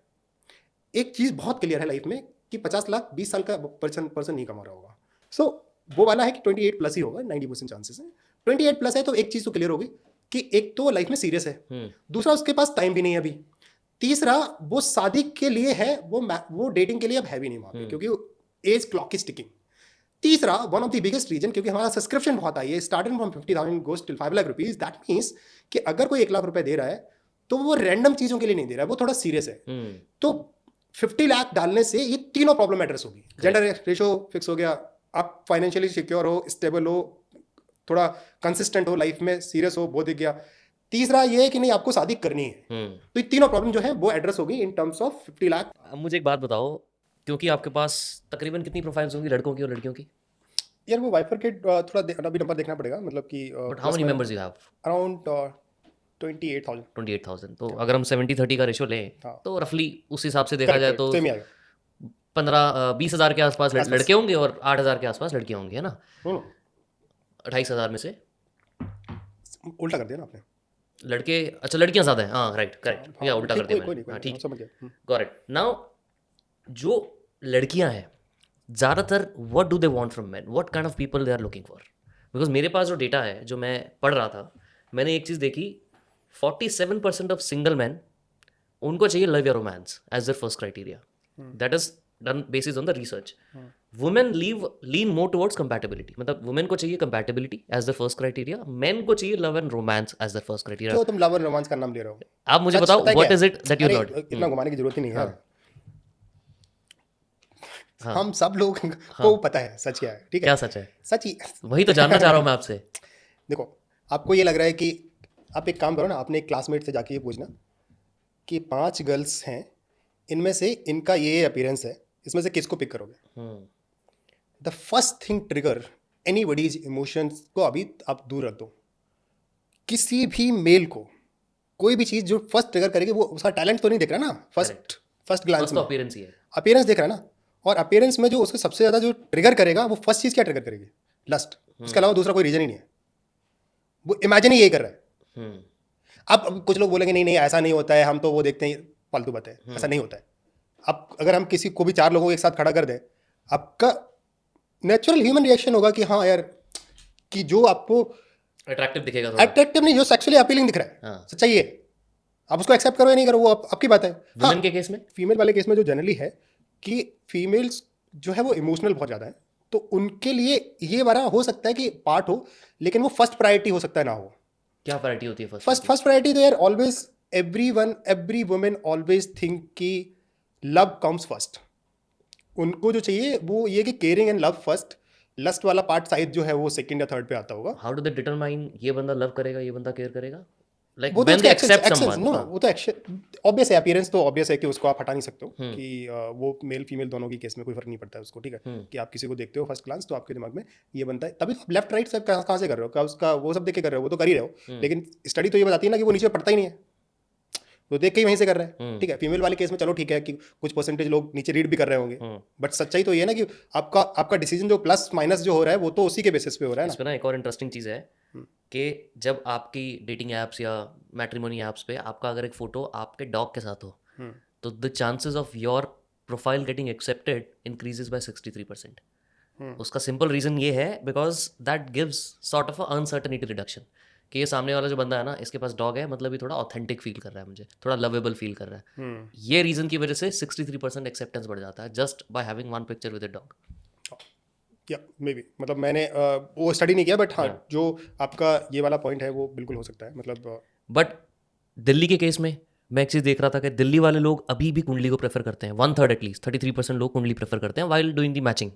S2: एक चीज़ बहुत क्लियर है लाइफ में कि 50 लाख 20 साल का पर्सन नहीं कमा रहा होगा. सो वो वाला है कि 28 प्लस ही होगा, 90% चांसेस है. 28 प्लस है तो एक चीज़ तो क्लियर होगी कि एक तो लाइफ में सीरियस है, दूसरा उसके पास टाइम भी नहीं है अभी, तीसरा वो शादी के लिए है, वो डेटिंग के लिए अब है भी नहीं वहाँ पे क्योंकि एज क्लॉक इज टिकिंग. तीसरा one of the biggest reason क्योंकि हमारा सब्सक्रिप्शन बहुत आई है, starting from 50,000 goes till 5 lakh rupees. That means कि अगर कोई 1 लाख रुपए दे रहा है तो वो रैंडम चीज़ों के लिए नहीं दे रहा है, वो थोड़ा सीरियस है. तो 50 लाख डालने से ये तीनों प्रॉब्लम एड्रेस होगी. जेंडर रेशो फिक्स हो गया, आप फाइनेंशियली सिक्योर हो, स्टेबल हो, थोड़ा कंसिस्टेंट हो लाइफ में, सीरियस हो, वो दिख गया. तीसरा ये है कि नहीं आपको शादी करनी है. तो ये तीनों प्रॉब्लम जो है वो एड्रेस होगी इन टर्म्स ऑफ 50 लाख.
S1: अब मुझे एक बात बताओ, क्योंकि आपके पास तकरीबन कितनी प्रोफाइल्स होंगी लड़कों की और लड़कियों की?
S2: यार वो बाइफरकेट थोड़ा अभी नंबर देखना पड़ेगा, मतलब कि
S1: but how many members you have?
S2: Around 28,000.
S1: 28,000. तो अगर हम 70-30 का रेशो लें
S2: हाँ.
S1: तो रफली उस हिसाब से देखा जाए तो
S2: सेम ही आएगा.
S1: 15-20 हज़ार के आसपास लड़के होंगे और 8,000 के आसपास लड़कियां होंगी, है ना? 28,000 में से
S2: उल्टा कर दिया ना आपने.
S1: लड़के, अच्छा लड़कियां ज़्यादा हैं. हाँ राइट, करेक्ट. या उल्टा कर दिया मैंने. हाँ ठीक,
S2: समझ गया.
S1: करेक्ट. नाउ जो लड़कियां हैं ज़्यादातर what do they want from man, what kind of people they are looking for? Because मेरे पास जो डेटा है, जो मैं पढ़ रहा था, मैंने एक चीज़ देखी, 47% ऑफ सिंगल मैन, उनको चाहिए लव या romance as their first criteria. That is done basis on the research. Women lean more towards compatibility, मतलब वुमेन को चाहिए compatibility as the first criteria, men को चाहिए love and romance as the first criteria.
S2: क्यों तुम love and romance का नाम ले रहे हो?
S1: आप मुझे बताओ what is it that you learn?
S2: इतना घुमाने की जरूरत ही नहीं है. हम सब लोग को पता है सच क्या है. ठीक है,
S1: क्या सच है?
S2: सच ही
S1: वही तो जानना चाह रहा हूँ मैं आपसे.
S2: देखो, आपको ये लग रहा है कि आप एक काम करो ना, अपने एक क्लासमेट से जाके ये पूछना कि 5 गर्ल्स हैं, इनमें से इनका ये अपीयरेंस है, इसमें से किसको पिक करोगे? The first thing trigger anybody's emotions को अभी आप दूर रख दो. किसी भी मेल को कोई भी चीज़ जो फर्स्ट ट्रिगर करेगी, वो उसका टैलेंट तो नहीं देख रहा ना फर्स्ट ग्लांस में,
S1: अपीयरेंस ही है.
S2: अपीयरेंस देख रहा है ना. और अपीयरेंस में जो उसको सबसे ज़्यादा जो ट्रिगर करेगा, वो फर्स्ट चीज़ क्या ट्रिगर करेगी? लस्ट. उसके अलावा दूसरा कोई रीजन ही नहीं है. वो इमेजिन ही यही कर रहा है. अब कुछ लोग बोलेंगे नहीं नहीं ऐसा नहीं होता है, हम तो वो देखते हैं, फालतू बात है, ऐसा नहीं होता है. अब अगर हम किसी को भी 4 लोगों को एक साथ खड़ा कर दें, आपका नेचुरल ह्यूमन रिएक्शन होगा कि हाँ यार, कि जो आपको
S1: अट्रैक्टिव दिखेगा, थोड़ा
S2: अट्रैक्टिव नहीं, जो सेक्सुअली अपीलिंग दिख रहा है, सच्चाई है. आप उसको एक्सेप्ट करो या नहीं करो, वो आपकी बात है.
S1: वुमेन के केस में,
S2: फीमेल वाले केस में जो जनरली है कि फीमेल्स जो है वो इमोशनल बहुत ज़्यादा है, तो उनके लिए ये वाला हो सकता है कि पार्ट हो, लेकिन वो फर्स्ट प्रायोरिटी हो सकता है ना हो.
S1: क्या प्रायोरिटी होती है
S2: फर्स्ट प्रायोरिटी? तो यार always every women always think कि लव कम्स फर्स्ट. उनको जो चाहिए वो ये कि caring and love first, lust वाला पार्ट शायद जो है वो सेकंड या थर्ड पे आता होगा.
S1: हाउ डू दे डिटरमाइन ये बंदा लव करेगा, ये बंदा केयर करेगा? लाइक
S2: वो
S1: when they accept someone.
S2: No, वो तो ऑब्वियस है. अपीयरेंस तो ऑब्वियस है कि उसको आप हटा नहीं सकते हो कि वो मेल फीमेल दोनों की केस में कोई फर्क नहीं पड़ता है उसको. ठीक है, कि आप किसी को देखते हो फर्स्ट क्लास तो आपके दिमाग में ये बनता है, तभी तो लेफ्ट राइट सब कहाँ से कर रहे हो, उसका वो सब देख के कर रहे हो, वो तो कर ही रहे हो. लेकिन स्टडी तो ये बताती है ना कि वो नीचे पड़ता ही नहीं है, तो देख के ही वहीं से कर रहे हैं. ठीक है, फीमेल वाले केस में चलो ठीक है कि कुछ परसेंटेज लोग नीचे रीड भी कर रहे होंगे, बट सच्चाई तो ये है ना कि आपका डिसीजन जो प्लस माइनस जो हो रहा है वो तो उसी के बेसिस पे हो रहा है
S1: ना. इसमें ना एक और इंटरेस्टिंग चीज़ है कि जब आपकी डेटिंग ऐप्स या मैट्रिमोनी ऐप्स पे आपका अगर एक फोटो आपके डॉग के साथ हो, तो the chances of your profile getting accepted increases by 63%. उसका सिंपल रीज़न ये है because that gives sort of a uncertainty reduction, कि ये सामने वाला जो बंदा है ना, इसके पास डॉग है, मतलब ये थोड़ा ऑथेंटिक फील कर रहा है, मुझे थोड़ा लवेबल फील कर रहा है. ये रीज़न की वजह से 63% एक्सेप्टेंस बढ़ जाता है just by having one picture with a dog.
S2: या मे बी, मतलब मैंने वो स्टडी नहीं किया, बट हाँ जो आपका ये वाला पॉइंट है वो बिल्कुल हो सकता है. मतलब
S1: बट दिल्ली के केस में मैं एक चीज़ देख रहा था कि दिल्ली वाले लोग अभी भी कुंडली को प्रेफर करते हैं. 1/3 एटलीस्ट 33% लोग कुंडली प्रेफर करते हैं while doing the matching.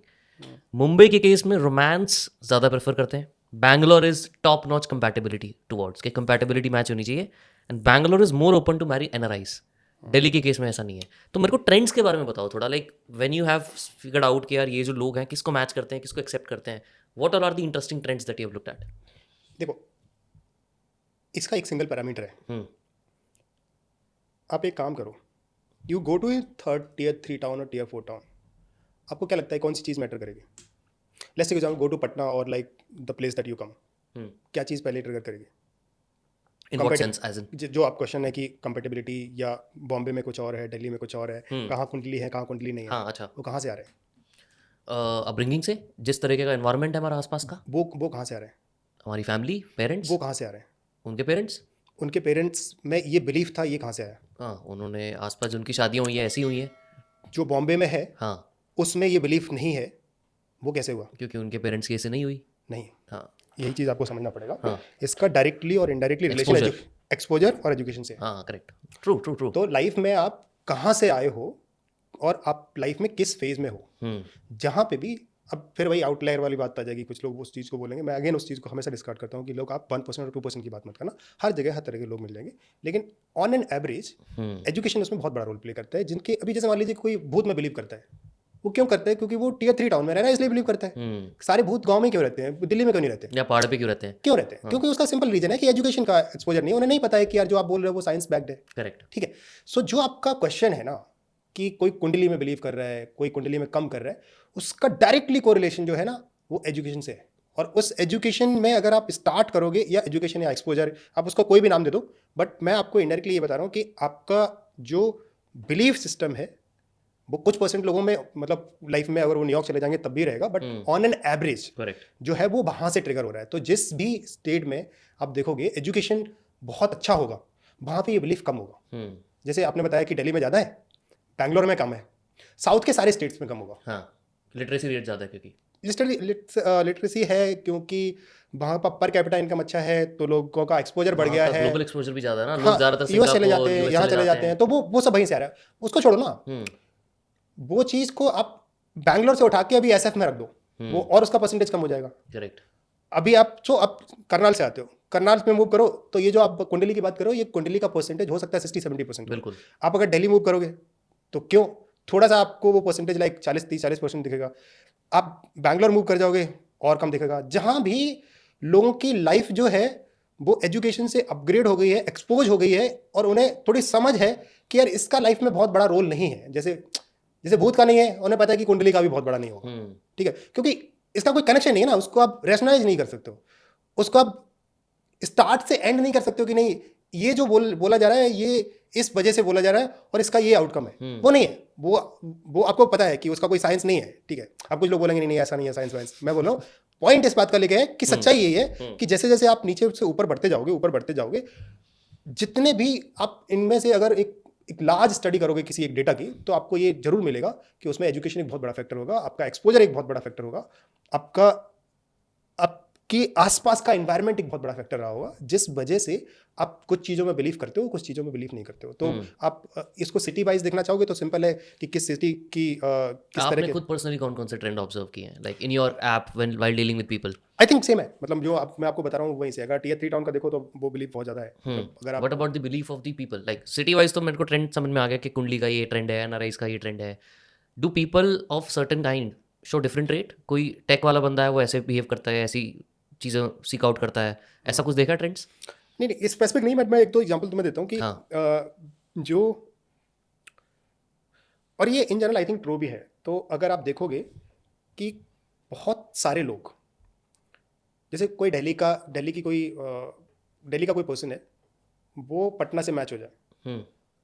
S1: Mumbai के केस में रोमांस ज़्यादा प्रेफर करते हैं. Bangalore is top notch compatibility towards, के कंपैटिबिलिटी मैच होनी चाहिए, and Bangalore is more open to marry NRIs. Delhi के केस में ऐसा नहीं है. तो मेरे को ट्रेंड्स के बारे में बताओ थोड़ा, like when you have figured out कि यार ये जो लोग हैं किसको मैच करते हैं, किसको एक्सेप्ट करते हैं, what are the interesting trends that you have looked at?
S2: देखो, इसका एक सिंगल पैरामीटर है. आप एक काम करो, you go to tier 3 town और टियर 4 टाउन, आपको क्या लगता है कौन सी चीज़ मैटर करेगी? Let's say go to Patna और like the place that you come,
S1: hmm,
S2: क्या चीज़ पहले ट्रिगर करेगी?
S1: In what
S2: Compati-
S1: sense as in
S2: जो आप क्वेश्चन है कि कंपेटेबिलिटी, या बॉम्बे में कुछ और है, दिल्ली में कुछ और है,
S1: हम्म।
S2: कहाँ कुंडली है कहाँ कुंडली नहीं है,
S1: हाँ अच्छा,
S2: वो कहाँ से आ रहे हैं?
S1: अपब्रिंगिंग से, जिस तरीके का एनवायरनमेंट है हमारा आसपास का,
S2: वो कहाँ से आ रहे हैं?
S1: हमारी फैमिली, पेरेंट्स,
S2: वो कहाँ से आ रहे हैं?
S1: उनके पेरेंट्स,
S2: उनके पेरेंट्स में ये बिलीफ था, ये कहाँ से आया?
S1: हाँ उन्होंने आसपास जो उनकी शादियाँ हुई है ऐसी हुई हैं,
S2: जो बॉम्बे में है
S1: हाँ
S2: उसमें ये बिलीफ नहीं है, वो कैसे हुआ?
S1: क्योंकि उनके पेरेंट्स की ऐसे नहीं हुई।
S2: नहीं,
S1: हाँ
S2: यही चीज़ आपको समझना पड़ेगा।
S1: हाँ
S2: इसका डायरेक्टली और इनडायरेक्टली रिलेशन
S1: Exposure.
S2: एक्सपोजर और एजुकेशन से है।
S1: हाँ करेक्ट, ट्रू ट्रू ट्रू।
S2: तो लाइफ में आप कहाँ से आए हो और आप लाइफ में किस फेज में हो, जहाँ पे भी, अब फिर वही आउटलायर वाली बात आ जाएगी, कुछ लोग उस चीज़ को बोलेंगे, मैं अगेन उस चीज़ को हमेशा डिस्कार्ड करता हूँ कि लोग आप 1% और 2% की बात मत करना, हर जगह हर तरह के लोग मिल जाएंगे, लेकिन ऑन एन एवरेज एजुकेशन उसमें बहुत बड़ा रोल प्ले करता है। जिनके अभी जैसे मान लीजिए कोई भूत में बिलीव करता है, वो क्यों करता है? क्योंकि वो टियर 3 टाउन में रह रहा है इसलिए बिलीव करता है। सारे भूत गांव में क्यों रहते हैं, दिल्ली में क्यों नहीं रहते?
S1: या पहाड़ पे क्यों रहते हैं?
S2: क्यों रहते हैं? क्योंकि उसका सिंपल रीजन है कि एजुकेशन का एक्सपोजर नहीं है, उन्हें नहीं पता है कि यार जो आप बोल रहे हो वो साइंस बैक्ड है।
S1: करेक्ट।
S2: ठीक है, सो जो आपका क्वेश्चन है ना कि कोई कुंडली में बिलीव कर रहा है, कोई कुंडली में कम कर रहा है, उसका डायरेक्टली कोरिलेशन जो है ना वो एजुकेशन से है। और उस एजुकेशन में अगर आप स्टार्ट करोगे, या एजुकेशन या एक्सपोजर, आप उसको कोई भी नाम दे दो, बट मैं आपको इनडायरेक्टली ये बता रहा हूँ कि आपका जो बिलीफ सिस्टम है वो कुछ परसेंट लोगों में, मतलब लाइफ में अगर वो न्यूयॉर्क चले जाएंगे तब भी रहेगा, but on an average
S1: correct.
S2: जो है वो वहाँ से ट्रिगर हो रहा है। तो जिस भी स्टेट में आप देखोगे एजुकेशन बहुत अच्छा होगा, वहाँ पे ये बिलीफ कम होगा। जैसे आपने बताया कि दिल्ली में ज़्यादा है, बैंगलोर में कम है, साउथ के सारे स्टेट्स में कम होगा।
S1: हाँ लिटरेसी रेट ज़्यादा है क्योंकि
S2: लिटरेसी है, क्योंकि वहाँ पर कैपिटा इनकम अच्छा है, तो लोगों का एक्सपोजर बढ़ गया है,
S1: ग्लोबल एक्सपोजर भी ज़्यादा है ना,
S2: हाँ,
S1: लोग ज़्यादातर
S2: यूएस चले
S1: सिंगापुर,
S2: जाते हैं,
S1: US
S2: यहाँ
S1: चले
S2: चले जाते हैं, तो वो सब वहीं से आ रहा है। उसको छोड़ो ना, वो चीज़ को आप बैंगलोर से उठा के अभी एसएफ में रख दो, वो और उसका परसेंटेज कम हो जाएगा।
S1: करेक्ट।
S2: अभी आप करनाल से आते हो, करनाल में मूव करो, तो ये जो आप कुंडली की बात करो, ये कुंडली का परसेंटेज हो सकता है 60-70%।
S1: बिल्कुल।
S2: आप अगर दिल्ली मूव करोगे तो क्यों, थोड़ा सा आपको वो परसेंटेज लाइक 40% दिखेगा। आप बैंगलोर मूव कर जाओगे और कम दिखेगा। जहाँ भी लोगों की लाइफ जो है वो एजुकेशन से अपग्रेड हो गई है, एक्सपोज हो गई है, और उन्हें थोड़ी समझ है कि यार इसका लाइफ में बहुत बड़ा रोल नहीं है, जैसे भूत का नहीं है, उन्हें पता है कि कुंडली का भी बहुत बड़ा नहीं होगा। ठीक है, क्योंकि इसका कोई कनेक्शन नहीं है ना, उसको आप रैशनलाइज नहीं कर सकते हो, उसको आप स्टार्ट से एंड नहीं कर सकते हो कि नहीं ये जो बोला जा रहा है ये इस वजह से बोला जा रहा है और इसका ये आउटकम है। वो नहीं है, वो आपको पता है कि उसका कोई साइंस नहीं है। ठीक है, अब कुछ लोग बोलेंगे नहीं ऐसा नहीं है साइंस वाइंस, मैं बोल रहा हूँ पॉइंट इस बात का लेके है कि सच्चाई यही है कि जैसे जैसे आप नीचे से ऊपर बढ़ते जाओगे, जितने भी आप इनमें से अगर एक लार्ज स्टडी करोगे किसी एक डेटा की, तो आपको ये जरूर मिलेगा कि उसमें एजुकेशन एक बहुत बड़ा फैक्टर होगा, आपका एक्सपोजर एक बहुत बड़ा फैक्टर होगा, आपके आसपास का एनवायरनमेंट एक बहुत बड़ा फैक्टर रहा होगा, जिस वजह से आप कुछ चीज़ों में बिलीव करते हो, कुछ चीज़ों में बिलीव नहीं करते हो। तो आप इसको सिटी वाइज देखना चाहोगे तो सिंपल है कि किस सिटी की किस तरह
S1: आपने
S2: के,
S1: खुद पर्सनली कौन कौन से ट्रेंड ऑब्जर्व किए हैं, like in your app when while dealing with people?
S2: I think same है, मतलब जो मैं आपको बता रहा हूँ वहीं से। अगर टियर 3 टाउन का देखो तो वो बिलीव बहुत ज़्यादा है। मतलब अगर आप
S1: what about the belief of the people, like city wise तो मेरे को ट्रेंड समझ में आ गया कि कुंडली का ये ट्रेंड है, एनआरआईज का ये ट्रेंड है। Do people of certain kind show different rate? कोई टेक वाला बंदा है वो ऐसे बिहेव करता है, ऐसी चीज़ें सीक आउट करता है, ऐसा कुछ देखा ट्रेंड्स?
S2: नहीं स्पेसिफिक नहीं, बट मैं एक दो एग्जांपल तुम्हें देता हूँ कि जो, और ये in general I think true भी है। तो अगर आप देखोगे कि बहुत सारे लोग, जैसे कोई दिल्ली का कोई पर्सन है, वो पटना से मैच हो जाए,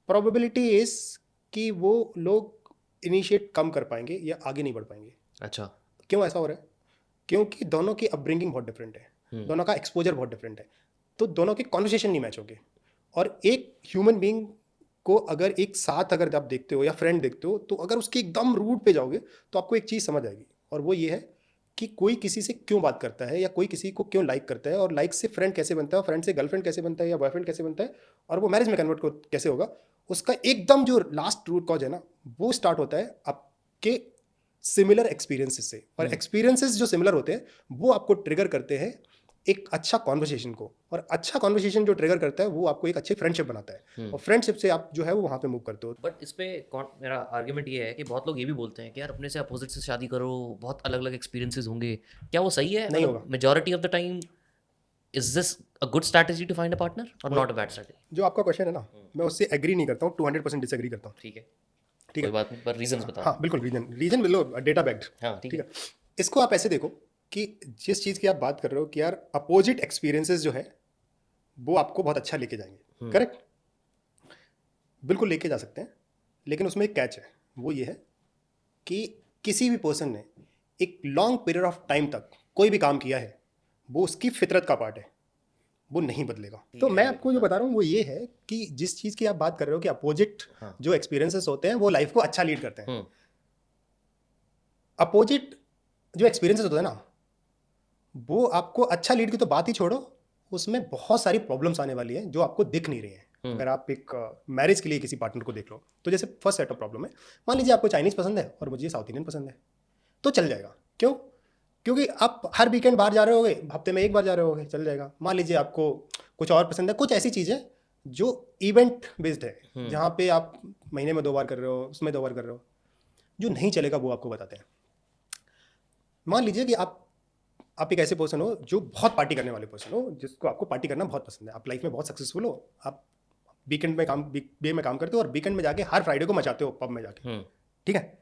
S2: प्रोबेबिलिटी इज कि वो लोग इनिशिएट कम कर पाएंगे या आगे नहीं बढ़ पाएंगे।
S1: अच्छा,
S2: क्यों ऐसा हो रहा है? क्योंकि दोनों की अपब्रिंगिंग बहुत डिफरेंट है, दोनों का एक्सपोजर बहुत डिफरेंट है, तो दोनों के कॉन्वर्सेशन नहीं मैच होंगे। और एक ह्यूमन बीइंग को अगर एक साथ अगर आप देखते हो या फ्रेंड देखते हो, तो अगर उसके एकदम रूट पे जाओगे तो आपको एक चीज़ समझ आएगी, और वो ये है कि कोई किसी से क्यों बात करता है, या कोई किसी को क्यों लाइक करता है, और लाइक से फ्रेंड कैसे बनता है, और फ्रेंड से गर्लफ्रेंड कैसे बनता है, या बॉयफ्रेंड कैसे बनता है, और वो मैरिज में कन्वर्ट कैसे होगा। उसका एकदम जो लास्ट रूट कॉज है ना, वो स्टार्ट होता है आपके सिमिलर एक्सपीरियंसेस से, और एक्सपीरियंसेस जो सिमिलर होते हैं वो आपको ट्रिगर करते हैं एक अच्छा कॉन्वर्सेशन को, और अच्छा कॉन्वर्सेशन जो ट्रिगर करता है वो आपको एक अच्छी फ्रेंडशिप बनाता है, और फ्रेंडशिप से आप जो है वो वहाँ पे मूव करते हो।
S1: बट इस पे मेरा आर्ग्यूमेंट ये है कि बहुत लोग ये भी बोलते हैं कि यार अपने से अपोजिट से शादी करो, बहुत अलग अलग एक्सपीरियंसेस होंगे, क्या वो सही है?
S2: नहीं होगा।
S1: Majority of the time is this a good strategy to find a partner और नॉट अ बैड स्ट्रैटेजी?
S2: जो आपका क्वेश्चन है ना, मैं उससे एग्री नहीं करता हूँ, 200% डिसएग्री करता हूँ।
S1: ठीक है,
S2: ठीक है,
S1: कोई बात नहीं, पर रीजंस बताओ।
S2: हाँ बिल्कुल, रीजन लो डेटा बैक्ड।
S1: हाँ ठीक है।
S2: इसको आप ऐसे देखो कि जिस चीज़ की आप बात कर रहे हो कि यार अपोजिट एक्सपीरियंसेस जो है वो आपको बहुत अच्छा लेके जाएंगे, करेक्ट? बिल्कुल लेके जा सकते हैं, लेकिन उसमें एक कैच है, वो ये है कि किसी भी पर्सन ने एक लॉन्ग पीरियड ऑफ टाइम तक कोई भी काम किया है, वो उसकी फितरत का पार्ट है, वो नहीं बदलेगा। तो मैं आपको जो बता रहा हूँ वो ये है कि जिस चीज़ की आप बात कर रहे हो कि अपोजिट जो एक्सपीरियंसेस होते हैं वो लाइफ को अच्छा लीड करते हैं। अपोजिट जो एक्सपीरियंसेस होते हैं ना, वो आपको अच्छा लीड की तो बात ही छोड़ो, उसमें बहुत सारी प्रॉब्लम्स आने वाली हैं जो आपको दिख नहीं रही हैं। अगर आप एक मैरिज के लिए किसी पार्टनर को देख लो, तो जैसे फर्स्ट सेट ऑफ प्रॉब्लम है, मान लीजिए आपको चाइनीज़ पसंद है और मुझे साउथ इंडियन पसंद है, तो चल जाएगा। क्यों? क्योंकि आप हर वीकेंड बाहर जा रहे होगे, हफ्ते में एक बार जा रहे होगे, चल जाएगा। मान लीजिए आपको कुछ और पसंद है, कुछ ऐसी चीज़ें जो इवेंट बेस्ड है, जहाँ पे आप महीने में 2 बार कर रहे हो, उसमें 2 बार कर रहे हो, जो नहीं चलेगा वो आपको बताते हैं। मान लीजिए कि आप एक ऐसे पर्सन हो जो बहुत पार्टी करने वाले पर्सन हो, जिसको आपको पार्टी करना बहुत पसंद है, आप लाइफ में बहुत सक्सेसफुल हो, आप वीकेंड में काम करते हो और वीकेंड में जाके हर फ्राइडे को मचाते हो पब में जाके, ठीक है?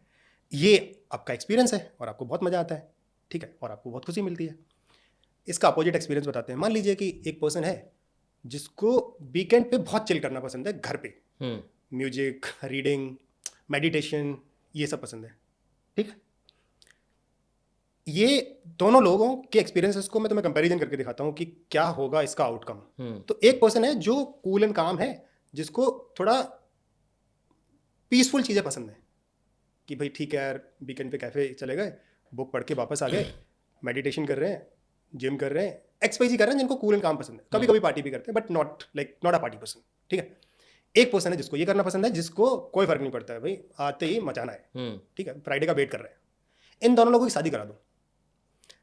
S2: ये आपका एक्सपीरियंस है और आपको बहुत मज़ा आता है, ठीक है, और आपको बहुत खुशी मिलती है। इसका अपोजिट एक्सपीरियंस बताते हैं। मान लीजिए कि एक पर्सन है जिसको वीकेंड पे बहुत चिल करना पसंद है, घर पे म्यूजिक, रीडिंग, मेडिटेशन, ये सब पसंद है, ठीक है? ये दोनों लोगों के एक्सपीरियंसेस को मैं तुम्हें कंपैरिजन करके दिखाता हूँ कि क्या होगा इसका आउटकम। तो एक पर्सन है जो कूल एंड काम है, जिसको थोड़ा पीसफुल चीज़ें पसंद है कि भाई ठीक है यार, वीकेंड पे कैफे चले गए, बुक पढ़ के वापस आ गए, मेडिटेशन कर रहे हैं, जिम कर रहे हैं, एक्सरसाइज कर रहे हैं, जिनको कूल एंड काम पसंद है। कभी कभी पार्टी भी करते हैं, but not a party person, ठीक है? एक पर्सन है जिसको ये करना पसंद है, जिसको कोई फर्क नहीं पड़ता है, भाई आते ही मचाना है, ठीक है, फ्राइडे का वेट कर रहे हैं। इन दोनों लोगों की शादी करा दो,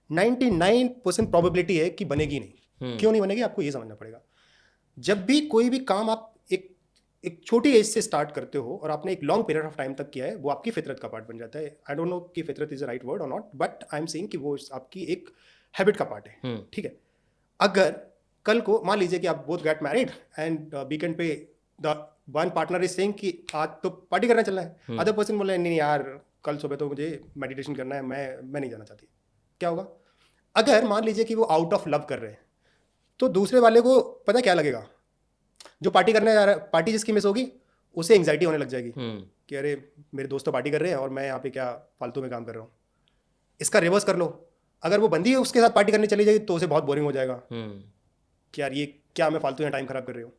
S2: 99% प्रोबेबिलिटी है कि बनेगी नहीं। क्यों नहीं बनेगी? आपको ये समझना पड़ेगा। जब भी कोई भी काम आप एक छोटी एज से स्टार्ट करते हो और आपने एक लॉन्ग पीरियड ऑफ टाइम तक किया है, वो आपकी फितरत का पार्ट बन जाता है। आई डोंट नो कि फितरत इज द राइट वर्ड और not, but I am saying कि वो आपकी एक हैबिट का पार्ट है, ठीक है? अगर कल को मान लीजिए कि आप both get married and weekend पे the one partner is saying कि आज तो पार्टी करना चलना है, अदर पर्सन बोले नहीं यार कल सुबह तो मुझे मेडिटेशन करना है, मैं नहीं जाना चाहती, क्या होगा? अगर मान लीजिए कि वो आउट ऑफ लव कर रहे हैं, तो दूसरे वाले को पता क्या लगेगा? जो पार्टी करने जा रहा है, पार्टी जिसकी मिस होगी, उसे एंग्जाइटी होने लग जाएगी कि अरे मेरे दोस्त तो पार्टी कर रहे हैं और मैं यहाँ पे क्या फालतू में काम कर रहा हूँ। इसका रिवर्स कर लो, अगर वो बंदी है उसके साथ पार्टी करने चली जाएगी तो उसे बहुत बोरिंग हो जाएगा कि यार ये क्या मैं फालतू में टाइम खराब कर रही हूँ।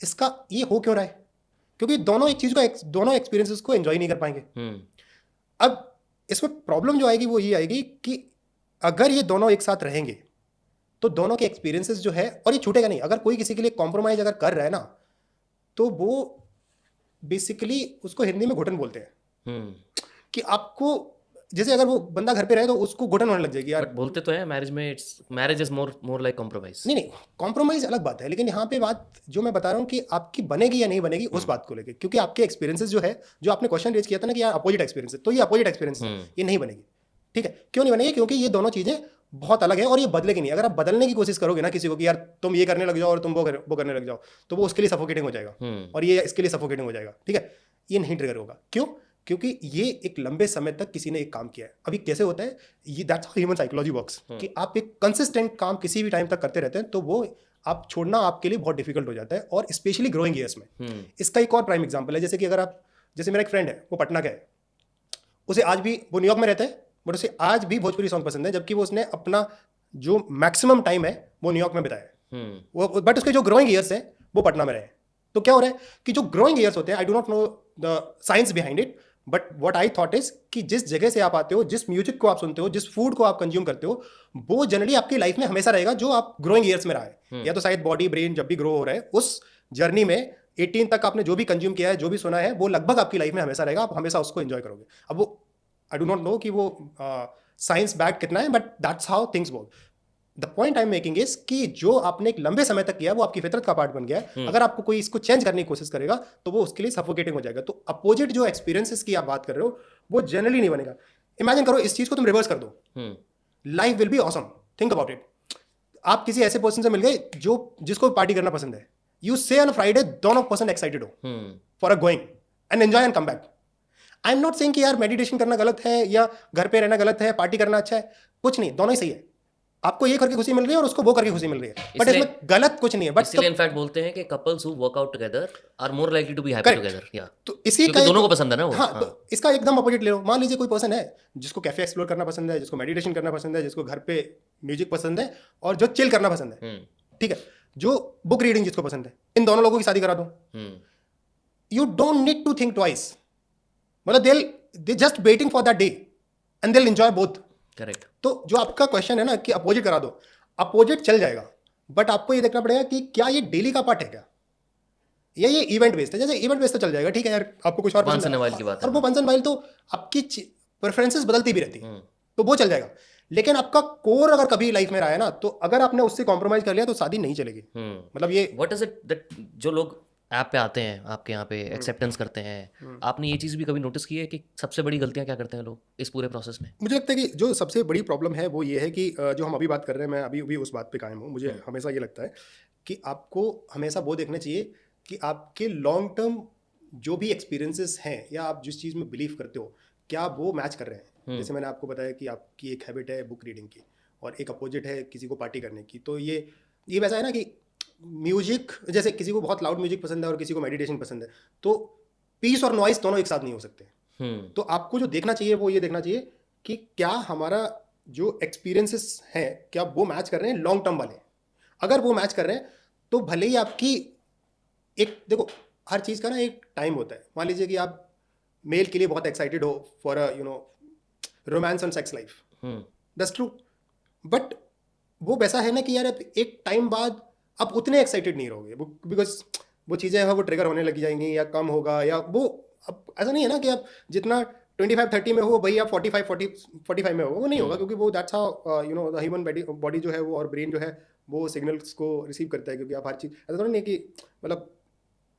S2: इसका ये हो क्यों रहा है? क्योंकि दोनों एक चीज़ को, दोनों एक्सपीरियंसेस को एंजॉय नहीं कर पाएंगे। अब इसमें प्रॉब्लम जो आएगी वो ये आएगी कि अगर ये दोनों एक साथ रहेंगे तो दोनों के एक्सपीरियंसेस जो है, और ये छूटेगा नहीं। अगर कोई किसी के लिए कॉम्प्रोमाइज अगर कर रहा है ना, तो वो बेसिकली उसको हिंदी में घुटन बोलते हैं कि आपको जैसे अगर वो बंदा घर पे रहे तो उसको घुटन होने लग जाएगी यार।
S1: बोलते तो है marriage is more like compromise.
S2: नहीं, कॉम्प्रोमाइज अलग बात है, लेकिन यहाँ पे बात जो मैं बता रहा हूँ कि आपकी बनेगी या नहीं बनेगी उस बात को लेकर, क्योंकि आपके एक्सपीरियंसेस जो है, जो आपने क्वेश्चन रेज किया था ना कि यार अपोजिट एक्सपीरियंस है, तो ये अपोजिट एक्सपीरियंस है, ये नहीं बनेगी, ठीक है? क्यों नहीं बनेगी? क्योंकि ये दोनों चीजें बहुत अलग है और ये बदलेगी नहीं। अगर आप बदलने की कोशिश करोगे ना किसी को कि यार तुम ये करने लग जाओ और तुम वो करने लग जाओ, तो वो उसके लिए सफोकेटिंग हो जाएगा और ये इसके लिए सफोकेटिंग हो जाएगा, ठीक है? ये नहीं ट्रिगर होगा। क्यों? क्योंकि ये एक लंबे समय तक किसी ने एक काम किया है। अभी कैसे होता है ये, that's how human psychology works, कि आप एक कंसिस्टेंट काम किसी भी टाइम तक करते रहते हैं तो वो आप छोड़ना आपके लिए बहुत डिफिकल्ट हो जाता है, और स्पेशली ग्रोइंग ईयर्स में। इसका एक और प्राइम एग्जांपल है, जैसे कि अगर आप, जैसे मेरा एक फ्रेंड है, वो पटना का है, उसे आज भी, वो न्यूयॉर्क में रहता है, बट उसे आज भी भोजपुरी सॉन्ग पसंद है, जबकि वो उसने अपना जो मैक्सिमम टाइम है वो न्यूयॉर्क में बिताया है। वो बट उसके जो ग्रोइंग ईयर्स है वो पटना में रहे। तो क्या हो रहा है कि जो ग्रोइंग ईयर्स होते हैं, I do not know the science behind it, but what I thought is कि जिस जगह से आप आते हो, जिस म्यूजिक को आप सुनते हो, जिस फूड को आप कंज्यूम करते हो, वो जनरली आपकी लाइफ में हमेशा रहेगा, जो आप ग्रोइंग ईयर्स में रहा है। या तो शायद बॉडी ब्रेन जब भी ग्रो हो रहा है, उस जर्नी में 18 तक आपने जो भी कंज्यूम किया है, जो भी सुना है, वो लगभग आपकी लाइफ में हमेशा रहेगा, आप हमेशा उसको एंजॉय करोगे। अब वो आई डू नॉट नो कि वो साइंस बैक कितना है, but that's how things work. The point I am making is कि जो आपने एक लंबे समय तक किया वो आपकी फितरत का पार्ट बन गया है। अगर आपको कोई इसको चेंज करने की कोशिश करेगा तो वो उसके लिए सफोकेटिंग हो जाएगा। तो अपोजिट जो एक्सपीरियंसेस की आप बात कर रहे हो वो जनरली नहीं बनेगा। इमेजिन करो इस चीज को तुम रिवर्स कर दो, life will be awesome. Think about it. आप किसी ऐसे पर्सन से मिल गए जिसको पार्टी करना पसंद है, यू से ऑन फ्राइडे दोनों पर्सन एक्साइटेड हो for a going and enjoy and come back. I am not saying कि यार मेडिटेशन करना गलत है या घर पे रहना गलत है, पार्टी करना अच्छा है, कुछ नहीं, दोनों ही सही है। आपको ये करके खुशी मिल रही है और उसको वो करके खुशी मिल रही है, बट
S1: इसलिए-
S2: इसमें गलत कुछ नहीं है। बट
S1: इसीलिए इनफैक्ट बोलते हैं कि couples who work out together are more likely to be happy
S2: Correct.
S1: Together. या
S2: तो इसी
S1: क्योंकि
S2: का
S1: दोनों को पसंद है ना वो।
S2: हाँ, तो इसका एकदम अपोजिट ले लो। मान लीजिए कोई पर्सन है जिसको कैफे एक्सप्लोर करना पसंद है, जिसको मेडिटेशन करना पसंद है, जिसको घर पे म्यूजिक पसंद है और जो चिल करना पसंद है, ठीक है, जो बुक रीडिंग जिसको पसंद है, इन दोनों लोगों की शादी करा दो। You don't need to think twice, मतलब they just waiting for that day and they enjoy both.
S1: Correct.
S2: तो जो आपका क्वेश्चन है ना कि अपोजिट करा दो, अपोजिट चल जाएगा, बट आपको ये देखना पड़ेगा कि क्या ये डेली का पार्ट है क्या, या ये इवेंट बेस्ड है। जैसे इवेंट बेस्ड तो चल जाएगा, ठीक है यार, आपको कुछ और
S1: वंस
S2: पसंद
S1: इन अ
S2: है,
S1: वाइल की बात है।
S2: और वो वंस इन वाइल तो आपकी प्रेफरेंसेस बदलती भी रहती है, तो वो चल जाएगा। लेकिन आपका कोर अगर कभी लाइफ में रहा है ना, तो अगर आपने उससे कॉम्प्रोमाइज कर लिया तो शादी नहीं चलेगी। मतलब ये
S1: व्हाट इज इट दैट जो लोग ऐप पे आते हैं आपके यहाँ पे एक्सेप्टेंस करते हैं, आपने ये चीज़ भी कभी नोटिस की है कि सबसे बड़ी गलतियाँ क्या करते हैं लोग इस पूरे प्रोसेस में?
S2: मुझे लगता है कि जो सबसे बड़ी प्रॉब्लम है वो ये है कि जो हम अभी बात कर रहे हैं, मैं अभी भी उस बात पे कायम हूँ। मुझे हमेशा ये लगता है कि आपको हमेशा वो देखना चाहिए कि आपके लॉन्ग टर्म जो भी एक्सपीरियंसेस हैं या आप जिस चीज़ में बिलीव करते हो, क्या वो मैच कर रहे हैं। जैसे मैंने आपको बताया कि आपकी एक हैबिट है बुक रीडिंग की और एक अपोजिट है किसी को पार्टी करने की। तो ये वैसा है ना कि म्यूजिक, जैसे किसी को बहुत लाउड म्यूजिक पसंद है और किसी को मेडिटेशन पसंद है, तो पीस और नॉइस दोनों एक साथ नहीं हो सकते। तो आपको जो देखना चाहिए वो ये देखना चाहिए कि क्या हमारा जो एक्सपीरियंसेस हैं क्या वो मैच कर रहे हैं लॉन्ग टर्म वाले। अगर वो मैच कर रहे हैं तो भले ही आपकी देखो हर चीज़ का ना एक टाइम होता है। मान लीजिए कि आप मेल के लिए बहुत एक्साइटेड हो for romance and sex life, that's true, but वो वैसा है ना कि यार एक टाइम बाद आप उतने एक्साइटेड नहीं रहोगे, बिकॉज वो चीज़ें हैं वो ट्रिगर होने लगी जाएंगी या कम होगा, या वो अब ऐसा नहीं है ना कि आप जितना 25-30 में हो भाई आप 45 में हो, वो नहीं होगा, क्योंकि वो that's how the human body जो है वो और ब्रेन जो है वो सिग्नल्स को रिसीव करता है। क्योंकि आप हर चीज़ ऐसा थोड़ा नहीं कि मतलब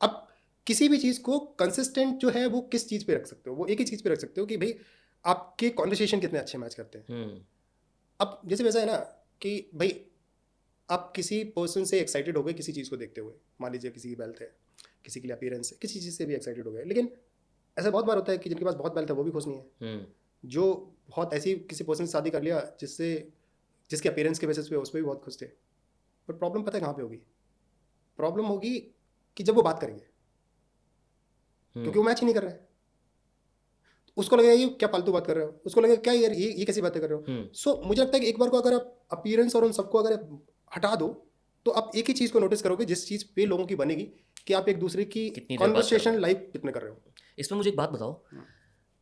S2: अब किसी भी चीज़ को कंसिस्टेंट जो है वो किस चीज़ पे रख सकते हो, वो एक ही चीज़ पे रख सकते हो कि भाई आपके कॉन्वर्सेशन कितने अच्छे मैच करते हैं। अब जैसे वैसा है ना कि भाई आप किसी पर्सन से एक्साइटेड हो गए किसी चीज़ को देखते हुए, मान लीजिए किसी की वेल्थ है, किसी के लिए अपीयरेंस है, किसी चीज़ से भी एक्साइटेड हो गए, लेकिन ऐसा बहुत बार होता है कि जिनके पास बहुत वेल्थ है वो भी खुश नहीं है, जो बहुत ऐसी किसी पर्सन से शादी कर लिया जिसके अपीयरेंस के बेसिस पे उस पर भी बहुत खुश थे। बट प्रॉब्लम पता है कहाँ पे होगी? प्रॉब्लम होगी कि जब वो बात करेंगे, क्योंकि वो मैच ही नहीं कर रहे हैं। उसको लगेगा ये क्या फालतू बात कर रहे हो, उसको लगेगा क्या यार ये कैसी बातें कर रहे हो। सो मुझे लगता है कि एक बार को अगर आप अपीयरेंस और उन सबको अगर हटा दो तो आप एक ही चीज़ को नोटिस करोगे जिस चीज़ पे लोगों की बनेगी कि आप एक दूसरे की कॉन्वर्सेशन लाइव कितने कर रहे हो।
S1: इसमें मुझे एक बात बताओ,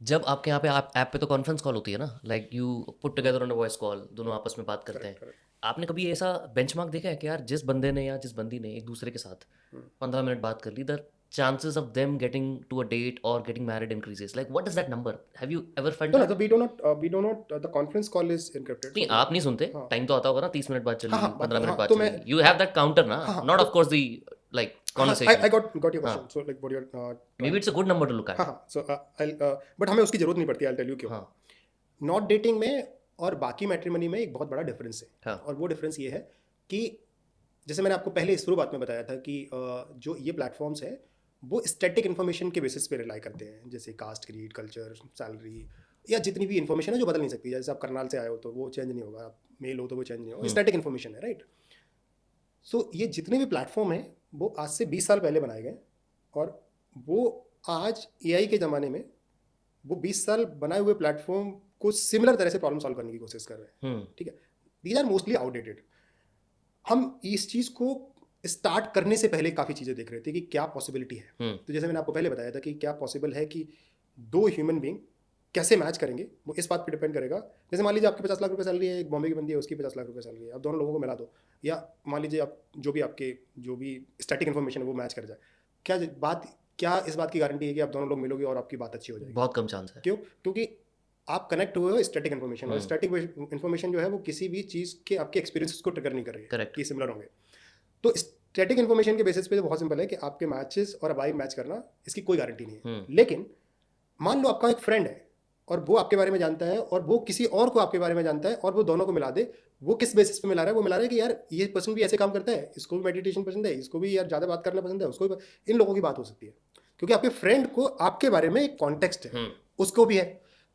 S1: जब आपके यहाँ पे आप ऐप पे तो कॉन्फ्रेंस कॉल होती है ना, like you put together on a voice call, दोनों आपस में बात करते हैं। आपने कभी ऐसा बेंचमार्क देखा है कि यार जिस बंदे ने या जिस बंदी ने एक दूसरे के साथ 15 मिनट बात कर ली, the chances of them getting to a date or getting married increases? Like what is that number? Have you ever felt
S2: No,
S1: that?
S2: no, we do not the conference call is encrypted.
S1: नहीं, आप नहीं सुनते, time तो आता होगा ना, 30 minute बाद चली, 15 मिनट बाद
S2: तो
S1: चली, you have that counter ना, not of course the like conversation.
S2: I got your question. So like what you're
S1: maybe it's a good number to look at.
S2: हाँ, so but हमें उसकी जरूरत नहीं पड़ती। I'll tell you क्यों। Not dating में और बाकी मैट्रिमनी में एक बहुत बड़ा डिफरेंस है। और वो डिफरेंस ये है कि जैसे मैंने आपको पहले शुरुआत में बताया था कि जो ये प्लेटफॉर्म्स है वो स्टैटिक इन्फॉर्मेशन के बेसिस पे रिलाई करते हैं, जैसे कास्ट, क्रीड, कल्चर, सैलरी या जितनी भी इन्फॉर्मेशन है जो बदल नहीं सकती। जैसे आप करनाल से आए हो तो वो चेंज नहीं होगा, आप मेल हो तो वो चेंज नहीं होगा, स्टैटिक इन्फॉर्मेशन है, राइट। सो ये जितने भी प्लेटफॉर्म हैं वो आज से 20 साल पहले बनाए गए और वो आज AI के ज़माने में वो 20 साल बनाए हुए प्लेटफॉर्म को सिमिलर तरह से प्रॉब्लम सॉल्व करने की कोशिश कर रहे हैं, ठीक है। These are mostly outdated. हम इस चीज़ को स्टार्ट करने से पहले काफ़ी चीज़ें देख रहे थे कि क्या पॉसिबिलिटी है। तो जैसे मैंने आपको पहले बताया था कि क्या पॉसिबल है कि दो ह्यूमन बीइंग कैसे मैच करेंगे, वो इस बात पे डिपेंड करेगा। जैसे मान लीजिए आपके 50 लाख रुपए सैलरी है, एक बॉम्बे की बंदी है उसकी 50 लाख रुपए सैलरी है, आप दोनों लोगों को मिला दो, या मान लीजिए आप जो भी स्टैटिक इन्फॉर्मेशन है वो मैच कर जाए, क्या इस बात की गारंटी है कि आप दोनों लोग मिलोगे और आपकी बात अच्छी हो जाएगी?
S1: बहुत कम चांस है।
S2: क्यों? क्योंकि आप कनेक्ट हुए हो स्टैटिक इन्फॉर्मेशन, और स्टैटिक इन्फॉर्मेशन जो है वो किसी भी चीज़ के आपके एक्सपीरियंसेस को ट्रिगर नहीं कर रही है कि सिमिलर होंगे। तो स्टैटिक इन्फॉर्मेशन के बेसिस पे तो बहुत सिंपल है कि आपके मैचेस और वाइब मैच करना, इसकी कोई गारंटी नहीं है। लेकिन मान लो आपका एक फ्रेंड है और वो आपके बारे में जानता है और वो किसी और को आपके बारे में जानता है और वो दोनों को मिला दे, वो किस बेसिस पे मिला रहा है? वो मिला रहा है कि यार ये पर्सन भी ऐसे काम करता है, इसको भी मेडिटेशन पसंद है, इसको भी यार ज़्यादा बात करना पसंद है, उसको भी। इन लोगों की बात हो सकती है क्योंकि आपके फ्रेंड को आपके बारे में एक कॉन्टेक्स्ट है, उसको भी है।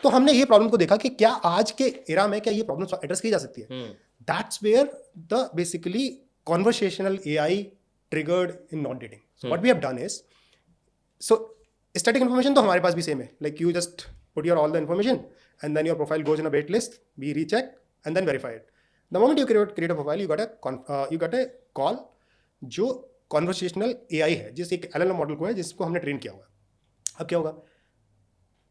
S2: तो हमने ये प्रॉब्लम को देखा कि क्या आज के एरा में क्या ये प्रॉब्लम एड्रेस की जा सकती है। That's where the basically conversational AI triggered in non dating. What we have done is, so static information तो हमारे पास भी सेम है, like you just put your all the information and then your profile goes in a wait list, we recheck and then verify it. The moment you create a profile, you got a call जो conversational AI है, जिस एक LLM model को है जिसको हमने train किया हुआ है. अब क्या होगा,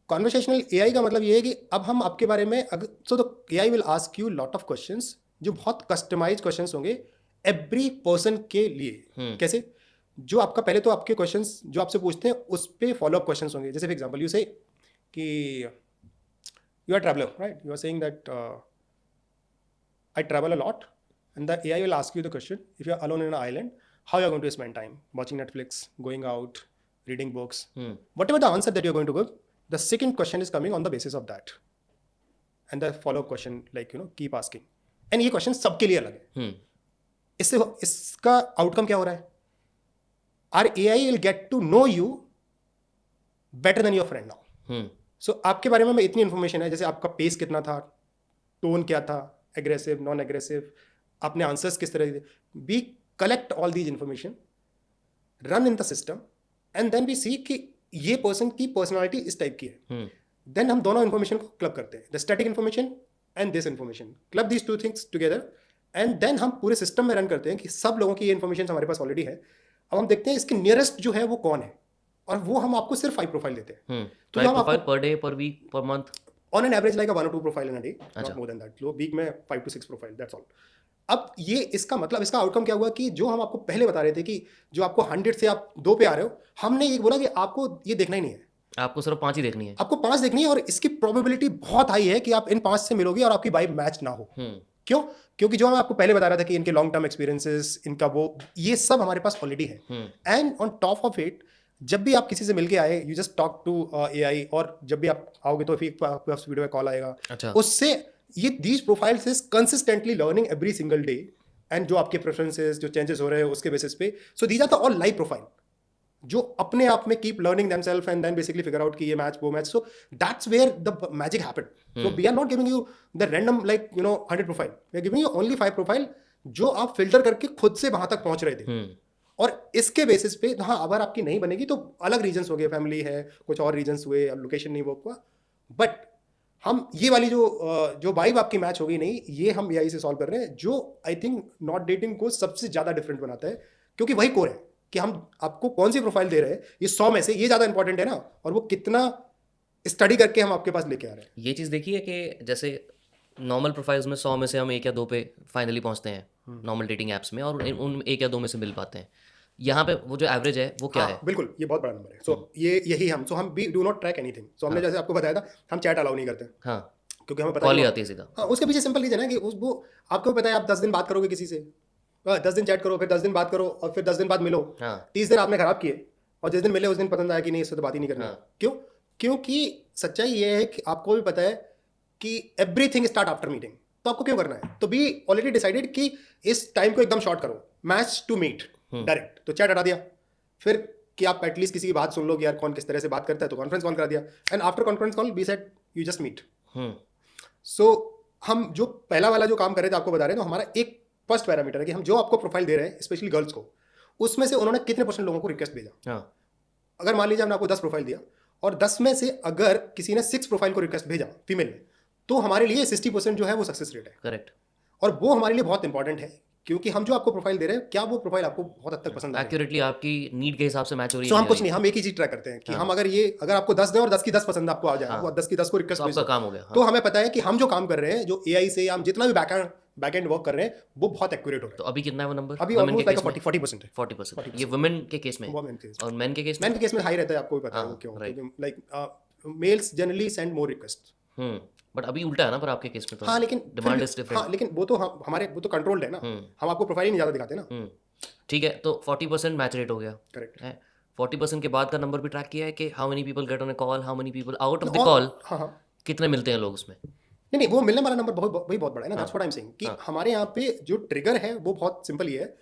S2: कॉन्वर्सेशनल AI का मतलब ये है कि अब हम आपके बारे में so the AI will ask you lot of questions जो बहुत कस्टमाइज क्वेश्चंस होंगे एवरी पर्सन के लिए. कैसे, जो आपका पहले तो आपके क्वेश्चंस जो आपसे पूछते हैं उस पर फॉलो अप क्वेश्चंस होंगे. जैसे for example you say that you are traveller, right, you are saying that I travel a lot and the AI will ask you the question, if you are alone in an island, how you are going to spend time watching Netflix, going out, reading books, whatever the answer that you're going to give, the second question is coming on the basis of that, and the follow-up question, like, you know, keep asking. And ये question सबके लिए अलग है. इससे इसका outcome क्या हो रहा है, our AI will get to know you better than your friend now. So आपके बारे में इतनी इन्फॉर्मेशन है, जैसे आपका पेस कितना था, टोन क्या था, एग्रेसिव, नॉन एग्रेसिव, आपने आंसर्स किस तरह दिए. We collect all these information, run in the system, and then we see कि ये पर्सन की पर्सनालिटी इस टाइप की है. देन हम दोनों इन्फॉर्मेशन को क्लब करते हैं, the static information and this information, club these two things together, and then हम पूरे सिस्टम में रन करते हैं कि सब लोगों की ये इन्फॉर्मेशन हमारे पास ऑलरेडी है. अब हम देखते हैं इसके नियरेस्ट जो है वो कौन है, और वो हम आपको सिर्फ 5 प्रोफाइल देते हैं.
S1: तो हम profile per day, per week, per month,
S2: on an average like 1 or 2 profile in a day, not more than that. Low week में 5 to 6 प्रोफाइल, दैट्स ऑल. अब ये इसका मतलब, इसका आउटकम क्या हुआ कि जो हम आपको पहले बता रहे थे कि जो आपको 100 से आप 2 पे आ रहे हो, हमने ये बोला कि आपको ये देखना ही नहीं है,
S1: आपको सिर्फ 5 ही देखनी है,
S2: आपको 5 देखनी है, और इसकी प्रोबेबिलिटी बहुत हाई है कि आप इन 5 से मिलोगे और आपकी वाइब मैच ना हो. क्यों? क्योंकि जो मैं आपको पहले बता रहा था कि इनके लॉन्ग टर्म एक्सपीरियंसेस, इनका वो, ये सब हमारे पास ऑलरेडी है. And on top of it, जब भी आप किसी से मिलके आए, you just talk to AI, और जब भी आप आओगे तो फिर आपके पास वीडियो में कॉल आएगा. उससे ये these profiles is consistently learning every single day, and जो आपके प्रेफरेंसेस, जो चेंजेस हो रहे हैं उसके बेसिस पे, so these are the all live profile जो अपने आप में keep learning themselves and then basically figure out कि ये मैच वो match. So that's where the magic happened. So we are not giving you the random, like, you know, 100 profile, we are giving you only 5 profile जो आप filter करके खुद से वहां तक पहुंच रहे थे. और इसके बेसिस पे, हाँ, अगर आपकी नहीं बनेगी तो अलग रीजंस हो गए, फैमिली है, कुछ और रीजंस हुए, लोकेशन नहीं वर्क हुआ, बट हम ये वाली जो वाइब आपकी मैच होगी नहीं, ये हम AI से सॉल्व कर रहे हैं, जो आई थिंक नॉट डेटिंग को सबसे ज़्यादा डिफरेंट बनाता है. क्योंकि वही कोर है कि हम आपको कौन सी प्रोफाइल दे रहे हैं, ये 100 में से ये ज़्यादा इंपॉर्टेंट है ना, और वो कितना स्टडी करके हम आपके पास लेके आ रहे हैं.
S1: ये चीज़ देखिए कि जैसे नॉर्मल प्रोफाइल्स में 100 में से हम 1 या 2 पे फाइनली पहुंचते हैं नॉर्मल डेटिंग ऐप्स में, और उन 1 या 2 में से मिल पाते हैं. यहाँ पे वो जो एवरेज है वो क्या है?
S2: बिल्कुल, ये बहुत बड़ा नंबर है. सो ये यही हम we do not track anything. So हमने जैसे आपको बताया था, हम चैट अलाउ नहीं करते. हाँ, क्योंकि हमें पता
S1: कॉल ही आती है सीधा.
S2: हाँ, उसके पीछे सिंपल रीजन है कि वो आपको पता है, आप 10 दिन बात करोगे किसी से, 10 दिन चैट करो, फिर 10 दिन बात करो, और फिर 10 दिन बाद मिलो. 30 दिन आपने खराब किए, और जिस दिन मिले उस दिन पसंद आया कि नहीं, इससे तो बात ही नहीं करनी. क्यों? क्योंकि सच्चाई ये है कि आपको भी पता है कि एवरीथिंग स्टार्ट आफ्टर मीटिंग. तो आपको क्यों करना है? तो वी ऑलरेडी डिसाइडेड कि इस टाइम को एकदम शॉर्ट करो, मैच टू मीट डायरेक्ट. तो चैट हटा दिया, फिर कि आप एटलीस्ट किसी की बात सुन लो कि यार कौन किस तरह से बात करता है, तो कॉन्फ्रेंस कॉल करा दिया. And after conference call we said you just meet. So हम जो पहला वाला जो काम कर रहे थे आपको बता रहे हैं, तो हमारा एक फर्स्ट पैरामीटर है कि हम जो आपको प्रोफाइल दे रहे हैं, स्पेशली गर्ल्स को, उसमें से उन्होंने कितने % लोगों को रिक्वेस्ट भेजा. अगर मान लीजिए हमने आपको 10 प्रोफाइल दिया, और 10 में से अगर किसी ने 6 प्रोफाइल को रिक्वेस्ट भेजा फीमेल ने, तो हमारे लिए 60% जो है वो सक्सेस रेट है. करेक्ट. और वो हमारे लिए बहुत इंपॉर्टेंट है, क्योंकि हम जो आपको प्रोफाइल दे रहे हैं, क्या वो प्रोफाइल आपको बहुत हद तक पसंद है,
S1: एक्यूरेटली आपकी नीड के हिसाब से मैच हो रही है.
S2: सो हम कुछ नहीं, हम एक ही चीज ट्राई करते हैं कि हम अगर आपको 10 दें और 10 की 10 पसंद आपको आ जाए, वो 10 की 10 को रिक्वेस्ट
S1: तो आपका काम हो गया.
S2: तो हमें पता है कि हम जो काम कर रहे हैं, जो AI से हम जितना भी बैकएंड वर्क कर रहे हैं, वो बहुत एक्यूरेट हो रहा है.
S1: तो अभी कितना है वो नंबर?
S2: अभी ऑलमोस्ट लाइक 40% है.
S1: 40%. ये वुमेन के केस में, और मेन के केस में
S2: हाई रहता है. आपको भी पता है क्यों? Like males generally send more request.
S1: But अभी उल्टा है ना पर आपके केस में तो.
S2: हाँ, लेकिन
S1: डिमांड इज डिफरेंट.
S2: हाँ, लेकिन वो तो हमारे वो तो कंट्रोल्ड है ना. हम आपको प्रोफाइल ही नहीं ज़्यादा दिखाते ना.
S1: ठीक है, तो 40% मैच रेट हो गया.
S2: करेक्ट
S1: है. 40% के बाद का नंबर भी ट्रैक किया है कि how many people get on a call, how many people out of the call, कितने मिलते हैं लोग उसमें?
S2: नहीं, वो मिलने वाला नंबर बहुत बड़ा है ना. That's what I am saying कि हमारे यहाँ पे जो ट्रिगर है वो बहुत सिंपल ही है.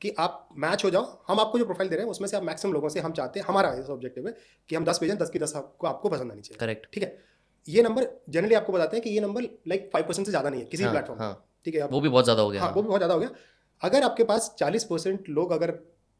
S2: कि आप मैच हो जाओ, हम आपको जो प्रोफाइल दे रहे हैं उसमें से आप मैक्सिमम लोगों से हम चाहते हैं, हमारा ऐसा ऑब्जेक्टिव है कि हम 10 भेजें, 10 की 10 आपको पसंद आनी चाहिए।
S1: करेक्ट।
S2: ठीक है, ये नंबर जनरली आपको बताते हैं कि ये नंबर लाइक 5% से ज़्यादा नहीं है किसी भी प्लेटफॉर्म
S1: हाँ,
S2: पर। ठीक है,
S1: वो भी बहुत ज़्यादा हो गया।
S2: हाँ, वो भी बहुत ज़्यादा हो गया। अगर आपके पास 40% लोग अगर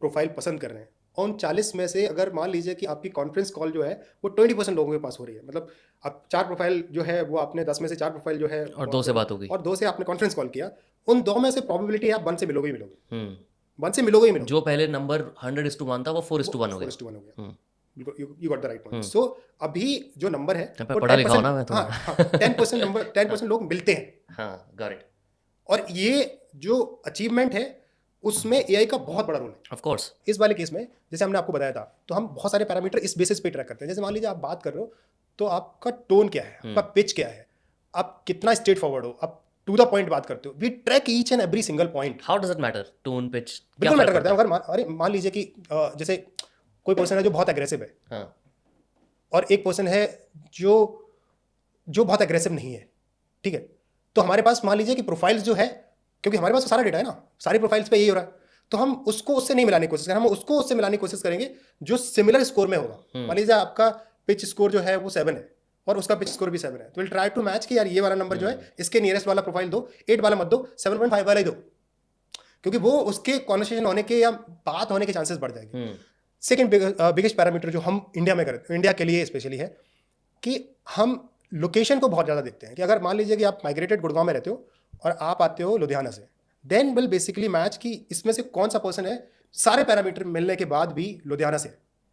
S2: प्रोफाइल पसंद कर रहे हैं, और उन 40 में से अगर मान लीजिए कि आपकी कॉन्फ्रेंस कॉल जो है वो 20% लोगों के पास हो रही है, मतलब आप 4 प्रोफाइल जो है वो आपने 10 में से 4 प्रोफाइल जो है
S1: और 2 से बात हो गई,
S2: और 2 से आपने कॉन्फ्रेंस कॉल किया, उन 2 में से प्रोबेबिलिटी आप 1 से मिलोगे ही मिलोगे,
S1: हम्म,
S2: 1 से मिलोगे ही मिलोगे।
S1: जो पहले नंबर 100:1 था वो 4:1 हो गया।
S2: 4:1 हो गया।
S1: Hmm,
S2: you got the right point. So अभी जो नंबर है
S1: मैं
S2: वो
S1: पढ़ा लिखा हूं ना मैं
S2: 10%,
S1: थोड़ा।
S2: हाँ, 10% नंबर, 10% लोग मिलते हैं।
S1: हाँ, गॉट इट।
S2: और ये जो अचीवमेंट है उसमें एआई का बहुत बड़ा रोल है।
S1: Of course.
S2: इस वाले केस में जैसे हमने आपको बताया था, तो हम बहुत सारे पैरामीटर इस बेसिस पे ट्रैक करते हैं। जैसे मान लीजिए आप बात कर रहे हो, तो आपका टोन क्या है, आपका पिच क्या है, आप कितना स्ट्रेट फॉरवर्ड हो, आप टू द पॉइंट बात करते हो। We track each and every single point.
S1: How does it matter? Tone, pitch
S2: बिल्कुल मैटर करता है। अगर अरे मान लीजिए कि जैसे कोई पर्सन है जो बहुत एग्रेसिव है,
S1: हाँ,
S2: और एक पर्सन है जो जो बहुत एग्रेसिव नहीं है, ठीक है, तो हमारे पास मान लीजिए कि प्रोफाइल्स जो है, क्योंकि हमारे पास तो सारा डेटा है ना, सारी प्रोफाइल्स पे यही हो रहा है, तो हम उसको उससे नहीं मिलाने की कोशिश करें, हम उसको उससे मिलाने की कोशिश करेंगे जो सिमिलर स्कोर में होगा। मान लीजिए आपका पिच स्कोर जो है वो 7 है और उसका पिच स्कोर भी 7 है, तो विल ट्राई टू मैच कि यार ये वाला नंबर जो है इसके नियरेस्ट वाला प्रोफाइल दो, 8 वाला मत दो, 7.5 वाला ही दो, क्योंकि वो उसके कॉन्वर्सेशन होने के या बात होने के चांसेस बढ़ जाएंगे। सेकेंड बिगेस्ट पैरामीटर जो हम इंडिया में करते हैं, इंडिया के लिए स्पेशली है, कि हम लोकेशन को बहुत ज़्यादा देखते हैं। कि अगर मान लीजिए कि आप माइग्रेटेड गुड़गांव में रहते हो और आप आते हो लुधियाना से, देन विल बेसिकली मैच कि इसमें से कौन सा पर्सन है सारे पैरामीटर मिलने के बाद भी लुधियाना से,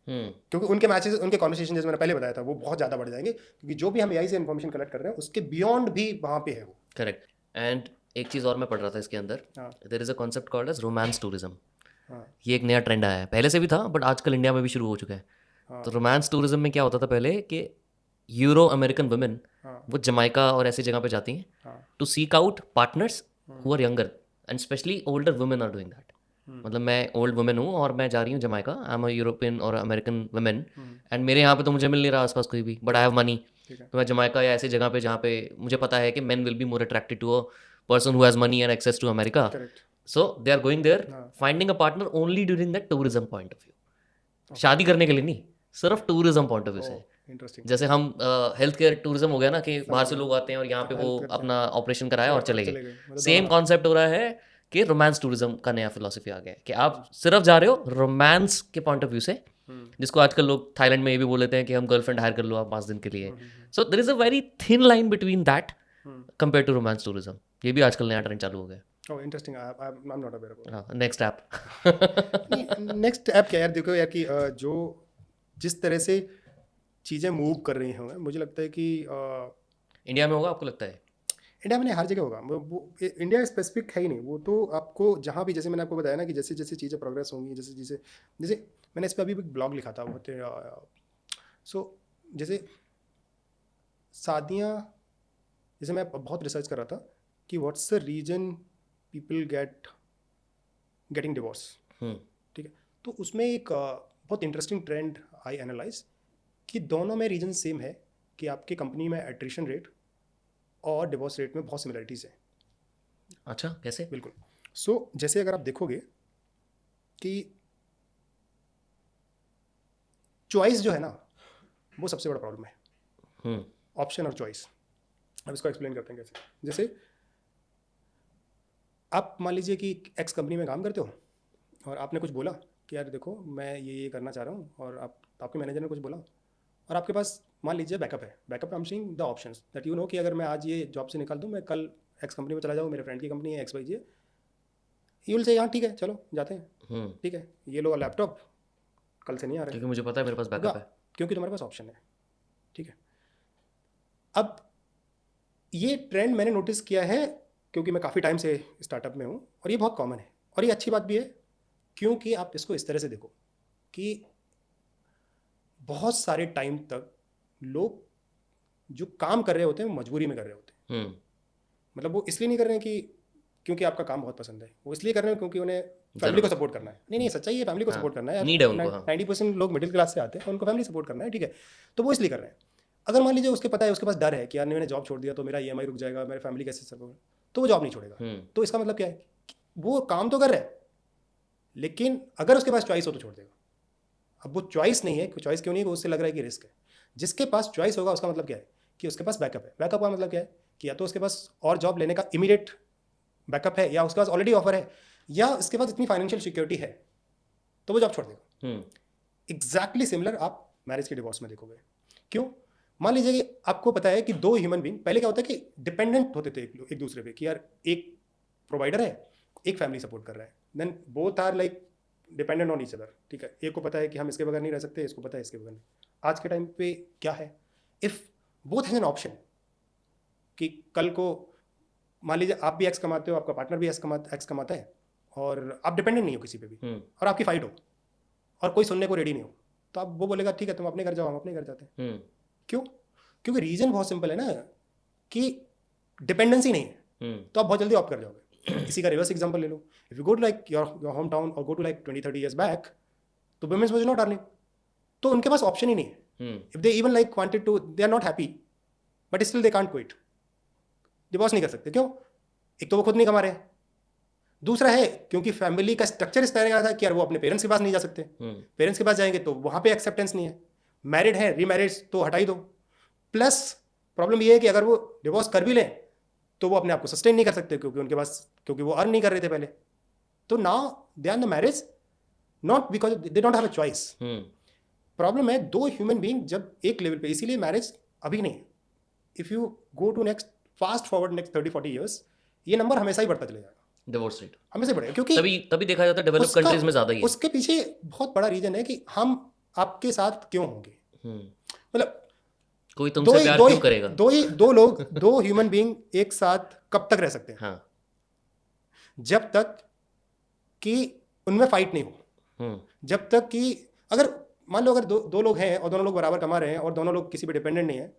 S2: क्योंकि उनके मैचेस, उनके कॉन्वर्सेशन जैसे मैंने पहले बताया था, वो बहुत ज़्यादा बढ़ जाएंगे, क्योंकि जो भी हम एआई से इन्फॉर्मेशन कलेक्ट कर रहे हैं उसके बियॉन्ड भी वहाँ पे है वो।
S1: करेक्ट। एंड एक चीज़ और मैं पढ़ रहा था इसके अंदर, there is a concept called as romance tourism. ये एक नया ट्रेंड आया है, पहले से भी था बट आजकल इंडिया में भी शुरू हो चुका है। तो रोमांस टूरिज्म में क्या होता था पहले कि यूरो अमेरिकन वुमेन वो जमाइका और ऐसी जगह पे जाती हैं to seek out partners who are younger, and specially older women are doing that. मतलब मैं ओल्ड वुमेन हूँ और मैं जा रही हूँ Jamaica, I am a European और अमेरिकन वुमेन, एंड मेरे यहाँ पे तो मुझे मिल नहीं रहा आसपास कोई भी, बट आई हैव मनी, तो मैं जमाइका या ऐसी जगह पे जहाँ पे मुझे पता है कि men will be more attracted to a person who has money and access to America, so they are going there finding a partner only during that tourism point of view. शादी करने के लिए नहीं, सिर्फ टूरिज्म पॉइंट ऑफ व्यू से। जैसे हम health care tourism हो गया ना, कि बाहर से लोग आते हैं और यहाँ पे वो अपना ऑपरेशन कराया और चले गए, सेम कॉन्सेप्ट हो रहा है कि रोमांस टूरिज्म का नया फिलोसफी आ गया है कि आप सिर्फ जा रहे हो रोमांस के पॉइंट ऑफ व्यू से, जिसको आजकल लोग थाईलैंड में ये भी बोल लेते हैं कि हम गर्लफ्रेंड हायर कर लो आप 5 दिन के लिए। So there is a very thin line between that compare to romance tourism. ये भी आजकल नया ट्रेंड चालू हो गया।
S2: Oh, interesting. I'm not aware about it.
S1: Next app
S2: next app क्या यार, देखो यार कि जो जिस तरह से चीज़ें मूव कर रही होंगे, मुझे लगता है कि
S1: इंडिया में होगा, आपको लगता है?
S2: इंडिया में नहीं, हर जगह होगा वो इंडिया स्पेसिफिक है ही नहीं, वो तो आपको जहाँ भी, जैसे मैंने आपको बताया ना कि जैसे जैसे चीज़ें प्रोग्रेस होंगी, जैसे जैसे जैसे मैंने इस पर अभी एक ब्लॉग लिखा था बहुत, सो जैसे शादियाँ, जैसे मैं बहुत रिसर्च कर रहा था कि what's the reason people getting divorce, ठीक है, तो उसमें एक बहुत इंटरेस्टिंग ट्रेंड आई एनालाइज कि दोनों में रीजन सेम है, कि आपकी कंपनी में एट्रिशन रेट और डिवोर्स रेट में बहुत सिमिलरिटीज़ है।
S1: अच्छा, कैसे?
S2: बिल्कुल। सो जैसे अगर आप देखोगे कि चॉइस जो है ना, वो सबसे बड़ा प्रॉब्लम है, ऑप्शन और चॉइस। अब इसको एक्सप्लेन करते हैं कैसे। जैसे आप मान लीजिए कि एक्स कंपनी में काम करते हो और आपने कुछ बोला कि यार देखो मैं ये करना चाह रहा हूँ, और आपके मैनेजर ने कुछ बोला, और आपके पास मान लीजिए बैकअप है, backup I am seeing the options that you no कि अगर मैं आज ये जॉब से निकाल दूँ, मैं कल एक्स कंपनी में चला जाऊँ, मेरे फ्रेंड की कंपनी है XYZ, यू विल से हाँ ठीक है चलो जाते हैं, ठीक है, ये लो लैपटॉप, कल से नहीं आ रहा है
S1: क्योंकि मुझे पता है मेरे पास बैकअप है,
S2: क्योंकि तुम्हारे पास ऑप्शन है, ठीक है। अब ये ट्रेंड मैंने नोटिस किया है क्योंकि मैं काफ़ी टाइम से स्टार्टअप में हूँ, और ये बहुत कॉमन है, और ये अच्छी बात भी है, क्योंकि आप इसको इस तरह से देखो कि बहुत सारे टाइम तक लोग जो काम कर रहे होते हैं वो मजबूरी में कर रहे होते हैं। मतलब वो इसलिए नहीं कर रहे हैं कि क्योंकि आपका काम बहुत पसंद है, वो इसलिए कर रहे हैं क्योंकि उन्हें फैमिली को सपोर्ट करना है। नहीं, सच्चाई है, फैमिली को सपोर्ट करना है,
S1: नीड है उनको।
S2: 90% लोग मिडिल क्लास से आते हैं, उनको फैमिली सपोर्ट करना है, ठीक है, तो वो इसलिए कर रहे हैं। अगर मान लीजिए उसके पता है, उसके पास डर है कि यार मैंने जॉब छोड़ दिया तो मेरा EMI रुक जाएगा, मेरे फैमिली कैसे सपोर्ट, तो वो जॉब नहीं छोड़ेगा। तो इसका मतलब क्या है, वो काम तो कर रहा है लेकिन अगर उसके पास चॉइस हो तो छोड़ देगा। अब वो चॉइस नहीं है, चॉइस क्यों नहीं है? उससे लग रहा है कि रिस्क है। जिसके पास चॉइस होगा उसका मतलब क्या है कि उसके पास बैकअप है। बैकअप का मतलब क्या है कि या तो उसके पास और जॉब लेने का इमीडिएट बैकअप है, या उसके पास ऑलरेडी ऑफर है, या उसके पास इतनी फाइनेंशियल सिक्योरिटी है, तो वो जॉब छोड़ देगा। एग्जैक्टली सिमिलर आप मैरिज के डिवोर्स में देखोगे। क्यों? मान लीजिए कि आपको पता है कि दो ह्यूमन बीइंग, पहले क्या होता है कि डिपेंडेंट होते थे एक दूसरे पे, कि यार एक प्रोवाइडर है, एक फैमिली सपोर्ट कर रहा है, then both are like dependent on each other. ठीक है, एक को पता है कि हम इसके बगैर नहीं रह सकते, इसको पता है इसके बगैर नहीं। आज के टाइम पे क्या है, if both has an option कि कल को मान लीजिए आप भी एक्स कमाते हो, आपका पार्टनर भी एक्स कमाता है, और आप डिपेंडेंट नहीं हो किसी पे भी, और आपकी फाइट हो और कोई सुनने को रेडी नहीं हो, तो आप वो बोलेगा ठीक है तुम अपने घर जाओ, हम अपने घर जाते हैं। क्यों? क्योंकि रीजन बहुत सिंपल है ना, कि डिपेंडेंसी नहीं है, तो आप बहुत जल्दी ऑप्ट कर जाओगे। इसी का रिवर्स एग्जांपल ले लो, if you go to like your home town और go to like 20-30 years back, तो वुमेन्स वाज नॉट अर्निंग, तो उनके पास ऑप्शन ही नहीं है। If they even like wanted to, they are not happy, but still they can't quit, divorce नहीं कर सकते। क्यों? एक तो वो खुद नहीं कमा रहे हैं, दूसरा है क्योंकि फैमिली का स्ट्रक्चर इस तरह का था कि यार वो अपने पेरेंट्स के पास नहीं जा सकते, पेरेंट्स के पास जाएंगे तो वहाँ पे एक्सेप्टेंस नहीं है, मैरिड है रीमैरिज तो हटा ही दो, प्लस प्रॉब्लम ये है कि अगर वो डिवोर्स कर भी लें तो वो अपने आप को सस्टेन नहीं कर सकते, क्योंकि उनके पास, क्योंकि वो अर्न नहीं कर रहे थे पहले। तो now they are the marriage not because they don't have a choice. Problem है दो ह्यूमन बीइंग जब एक लेवल पे, इसीलिए मैरिज अभी नहीं है। If you go to next fast forward next 30-40 years, ये नंबर हमेशा ही बढ़ता चले जाएगा,
S1: डिवोर्स रेट
S2: हमेशा बढ़ेगा, क्योंकि
S1: तभी देखा जाता है डेवलप कंट्रीज में ज्यादा ही है।
S2: उसके पीछे बहुत बड़ा रीजन है कि हम आपके साथ क्यों होंगे। मतलब
S1: कोई तुमसे प्यार क्यों करेगा?
S2: दो ह्यूमन बीइंग एक साथ कब तक रह सकते हैं?
S1: हाँ,
S2: जब तक कि उनमें फाइट नहीं हो, जब तक कि अगर मान लो अगर दो लोग हैं और दोनों लोग बराबर कमा रहे हैं और दोनों लोग किसी पे डिपेंडेंट नहीं है,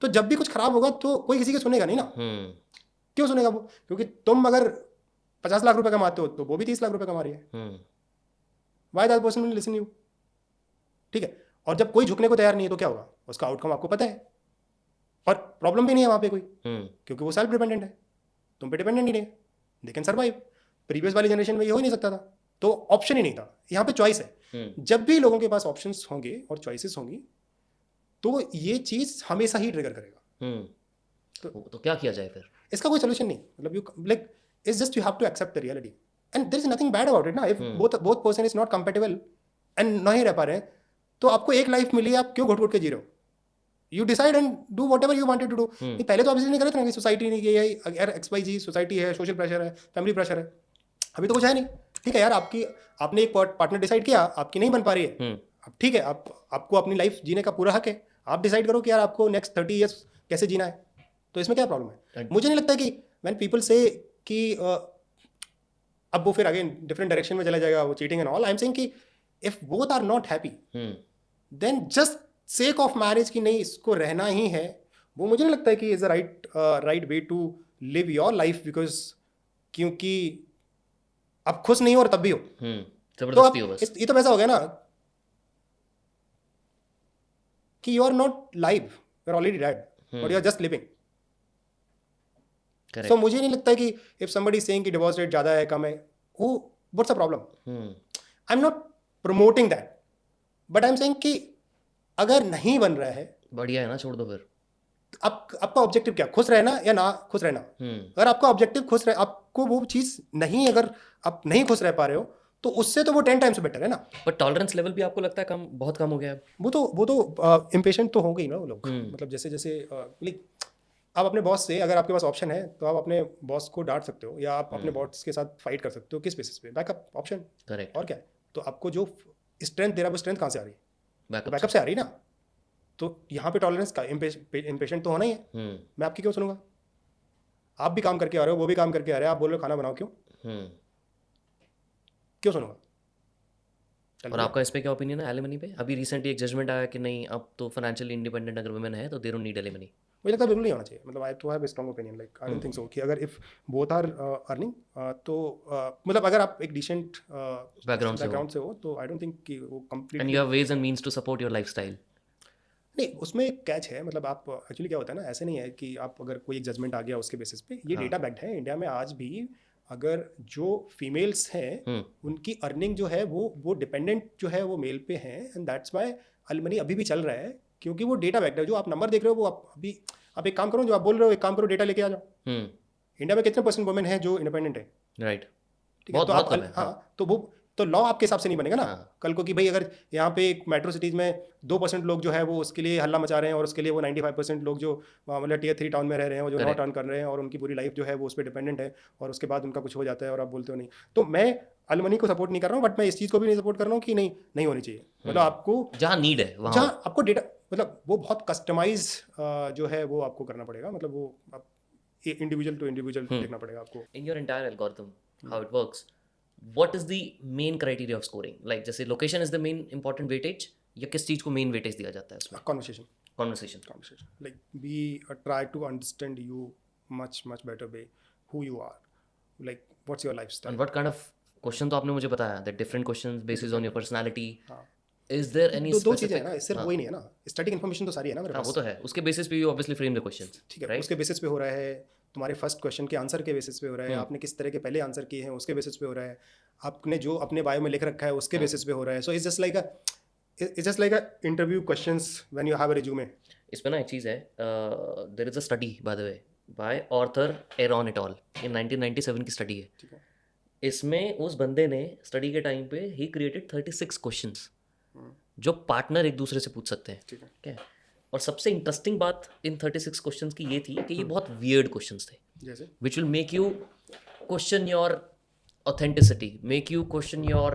S2: तो जब भी कुछ खराब होगा तो कोई किसी की सुनेगा नहीं ना। क्यों सुनेगा वो? क्योंकि तुम अगर 50 लाख रुपए कमाते हो तो वो भी 30 लाख रुपए कमा रही है। Why that person will listen you? ठीक है, और जब कोई झुकने को तैयार नहीं है तो क्या होगा? उसका आउटकम आपको पता है, और प्रॉब्लम भी नहीं है वहां पे कोई, क्योंकि वो सेल्फ डिपेंडेंट है, तुम पे डिपेंडेंट ही नहीं है, दे कैन सर्वाइव। प्रीवियस वाली जनरेशन में ये हो ही नहीं सकता था, तो ऑप्शन ही नहीं था। यहाँ पे चॉइस है। जब भी लोगों के पास ऑप्शंस होंगे और चॉइसेस होंगी तो ये चीज हमेशा ही ट्रिगर करेगा।
S1: तो क्या किया जाए फिर?
S2: इसका कोई सोल्यूशन नहीं, मतलब you like it's just you have to accept the reality and there is nothing bad about it ना। If both person is not compatible and नहीं रह पा रहे हैं, तो आपको एक लाइफ मिली है, आप क्यों घुट घुट के जी रहे हो? You decide and do whatever you wanted to do. पहले तो आप इसलिए नहीं कर रहे थे ना कि सोसाइटी नहीं, ये यार XYZ सोसाइटी है, सोशल प्रेशर है, फैमिली प्रेशर है। अभी तो कुछ है नहीं, ठीक है यार, आपने एक पार्टनर डिसाइड किया, आपकी नहीं बन पा रही है, अब ठीक है, आपको अपनी लाइफ जीने का पूरा हक है, आप डिसाइड करो कि यार आपको नेक्स्ट 30 ईयर्स कैसे जीना है, तो इसमें क्या प्रॉब्लम है? मुझे नहीं लगता कि व्हेन पीपल से कि अब वो फिर अगेन डिफरेंट डायरेक्शन में चला जाएगा, वो cheating and all. I am saying कि if both are not happy, then just sake of marriage की नहीं इसको रहना ही है, वो मुझे नहीं लगता है कि is the right way to live your life. Because क्योंकि आप खुश नहीं हो और तब भी हो,
S1: जबरदस्ती हो बस।
S2: ये तो वैसा हो गया ना कि you are not live, you are already dead, but you are just living. So मुझे नहीं लगता कि इफ समबडी सेइंग कि डिवोर्स रेट ज्यादा है कम है, what's the problem? I am not promoting that, but I am saying कि अगर नहीं बन रहा है,
S1: बढ़िया है ना, छोड़ दो फिर।
S2: आपका ऑब्जेक्टिव क्या, खुश रहना या ना खुश रहना? अगर आपका ऑब्जेक्टिव खुश रहे, आपको वो चीज नहीं, अगर आप नहीं खुश रह पा रहे हो तो उससे तो वो 10 टाइम्स बेटर है ना।
S1: पर टॉलरेंस लेवल भी आपको लगता है कम, बहुत कम हो गया है?
S2: वो तो इम्पेशेंट तो हो गई ना वो लोग। मतलब जैसे जैसे आप अपने बॉस से, अगर आपके पास ऑप्शन है तो आप अपने बॉस को डांट सकते हो, या आप अपने बॉस के साथ फाइट कर सकते हो। किस बेसिस पे? Backup option.
S1: करेक्ट।
S2: और क्या है? तो आपको जो स्ट्रेंथ दे रहा है वो स्ट्रेंथ कहाँ से आ रही है? बैकअप से आ रही है ना। तो यहाँ पे टॉलरेंस का इम्पेशेंट तो होना ही है। मैं आपकी क्यों सुनूंगा? आप भी काम करके आ रहे हो, वो भी काम करके आ रहे हैं, आप बोल रहे हो खाना बनाओ, क्यों सुनूंगा?
S1: और आपका इस पे क्या ओपिनियन है एलिमनी पे? अभी रिसेंटली एक जजमेंट आया कि नहीं, अब तो फाइनेंशियली इंडिपेंडेंट अगर वुमेन है तो दे डोंट नीड एलिमनी।
S2: मुझे लगता है बिल्कुल नहीं होना चाहिए। मतलब I too have a strong opinion, like I don't think so कि अगर इफ बोथ आर अर्निंग तो मतलब अगर आप एक डिसेंट बैकग्राउंड से हो तो आई डोंट थिंक कि वो complete.
S1: And you have ways and means to support your lifestyle.
S2: नहीं, उसमें एक कैच है। मतलब आप एक्चुअली क्या होता है ना, ऐसे नहीं है कि आप अगर कोई एक जजमेंट आ गया उसके बेसिस पे, ये डेटा बैक्ड है। इंडिया में आज भी अगर जो फीमेल्स हैं उनकी अर्निंग जो है वो डिपेंडेंट जो है वो मेल पे है, एंड दैट्स वाई एलिमनी अभी भी चल रहा है, क्योंकि वो डेटा बैक्ड है। जो आप नंबर देख रहे हो वो आप एक काम करो, जो आप बोल रहे हो एक काम करो, डेटा लेके आ जाओ। इंडिया में कितने % वुमेन है जो इंडिपेंडेंट है?
S1: राइट,
S2: ठीक है, तो आप हाँ, तो लॉ आपके हिसाब से नहीं बनेगा ना कल को कि भाई अगर यहाँ पे एक मेट्रो सिटीज़ में 2% लोग जो है वो उसके लिए हल्ला मचा रहे हैं, और उसके लिए वो 95% लोग जो मतलब टियर 3 टाउन में रह रहे हैं वो जो नॉट अर्न कर रहे हैं और उनकी पूरी लाइफ जो है वो उस पर डिपेंडेंट है, और उसके बाद उनका कुछ हो जाता है और आप बोलते हो नहीं। तो मैं एलिमनी को सपोर्ट नहीं कर रहा हूँ, बट मैं इस चीज़ को भी नहीं सपोर्ट कर रहा हूँ कि नहीं होनी चाहिए। मतलब आपको
S1: जहाँ नीड है वहाँ,
S2: जहाँ आपको डेटा मतलब वो बहुत कस्टमाइज जो है वो आपको करना पड़ेगा, मतलब वो इंडिविजुअल टू इंडिविजुअल देखना पड़ेगा आपको।
S1: In your entire algorithm how it works, what is the main criteria of scoring? Like जैसे location is the main important weightage, या किस चीज़ को main weightage दिया जाता है उसमें?
S2: Conversation. Like we try to understand you much better way, who you are, like what's your lifestyle.
S1: And what kind of question तो आपने मुझे बताया, that different questions basis on your personality. Is there any
S2: दो चीज़ें हैं ना, सिर्फ वही नहीं है ना, स्टैटिक इन्फॉर्मेशन तो सारी है ना मेरे पास।
S1: वो तो है, उसके बेसिस पे you obviously frame the questions.
S2: ठीक है, उसके बेसिस पे हो रहा है, तुम्हारे फर्स्ट क्वेश्चन के आंसर के बेसिस पे हो रहा है, आपने किस तरह के पहले आंसर किए हैं उसके बेसिस पे हो रहा है, आपने जो अपने बायो में लिख रखा है उसके बेसिस पे हो रहा है। So it's just like a interview questions when you have a resume.
S1: इसमें ना एक चीज़ है, there is a study by the way by Arthur Aron et al, ये 1997 की स्टडी है।
S2: ठीक है,
S1: इसमें उस बंदे ने स्टडी के टाइम पे ही क्रिएटेड 36 क्वेश्चंस जो पार्टनर एक दूसरे से पूछ सकते हैं।
S2: ठीक है,
S1: क्या, और सबसे इंटरेस्टिंग बात इन 36 क्वेश्चंस की ये थी कि ये बहुत वियर्ड क्वेश्चंस थे,
S2: जैसे
S1: which will make you question your authenticity, make you question your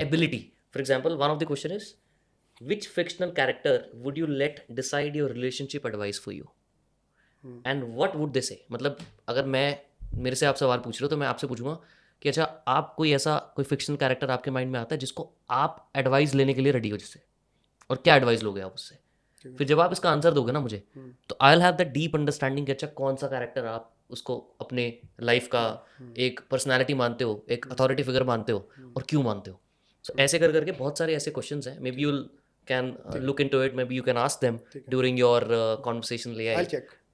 S1: ability. For example, one of the question is, which fictional character would you let decide your relationship advice for you? And what would they say? मतलब अगर मेरे से आप सवाल पूछ रहे हो तो मैं आपसे पूछूंगा कि अच्छा, आप कोई फिक्शनल कैरेक्टर आपके माइंड में आता है जिसको आप एडवाइस लेने के लिए रेडी हो जिससे, और क्या एडवाइस लोगे आप उससे? फिर जब आप इसका आंसर दोगे ना मुझे, तो I will have that deep understanding कि अच्छा कौन सा कैरेक्टर आप उसको अपने लाइफ का एक पर्सनालिटी मानते हो, एक अथॉरिटी फिगर मानते हो, और क्यों मानते हो। सो ऐसे कर करके बहुत सारे ऐसे क्वेश्चंस हैं, may be you can look into it, may be you can ask them during your conversation ले।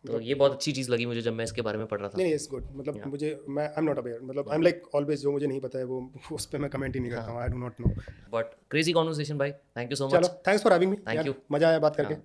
S1: तो ये बहुत अच्छी चीज़ लगी मुझे जब मैं इसके बारे में पढ़ रहा था।
S2: नहीं, इट्स गुड, मतलब मुझे मैं आई एम नॉट अवेयर, मतलब आई एम लाइक ऑलवेज जो मुझे नहीं पता है वो उस पे मैं कमेंट ही नहीं करता हूँ, I do not know.
S1: But crazy conversation भाई, थैंक यू सो मच।
S2: चलो, thanks for having me,
S1: thank you,
S2: मजा आया बात करके।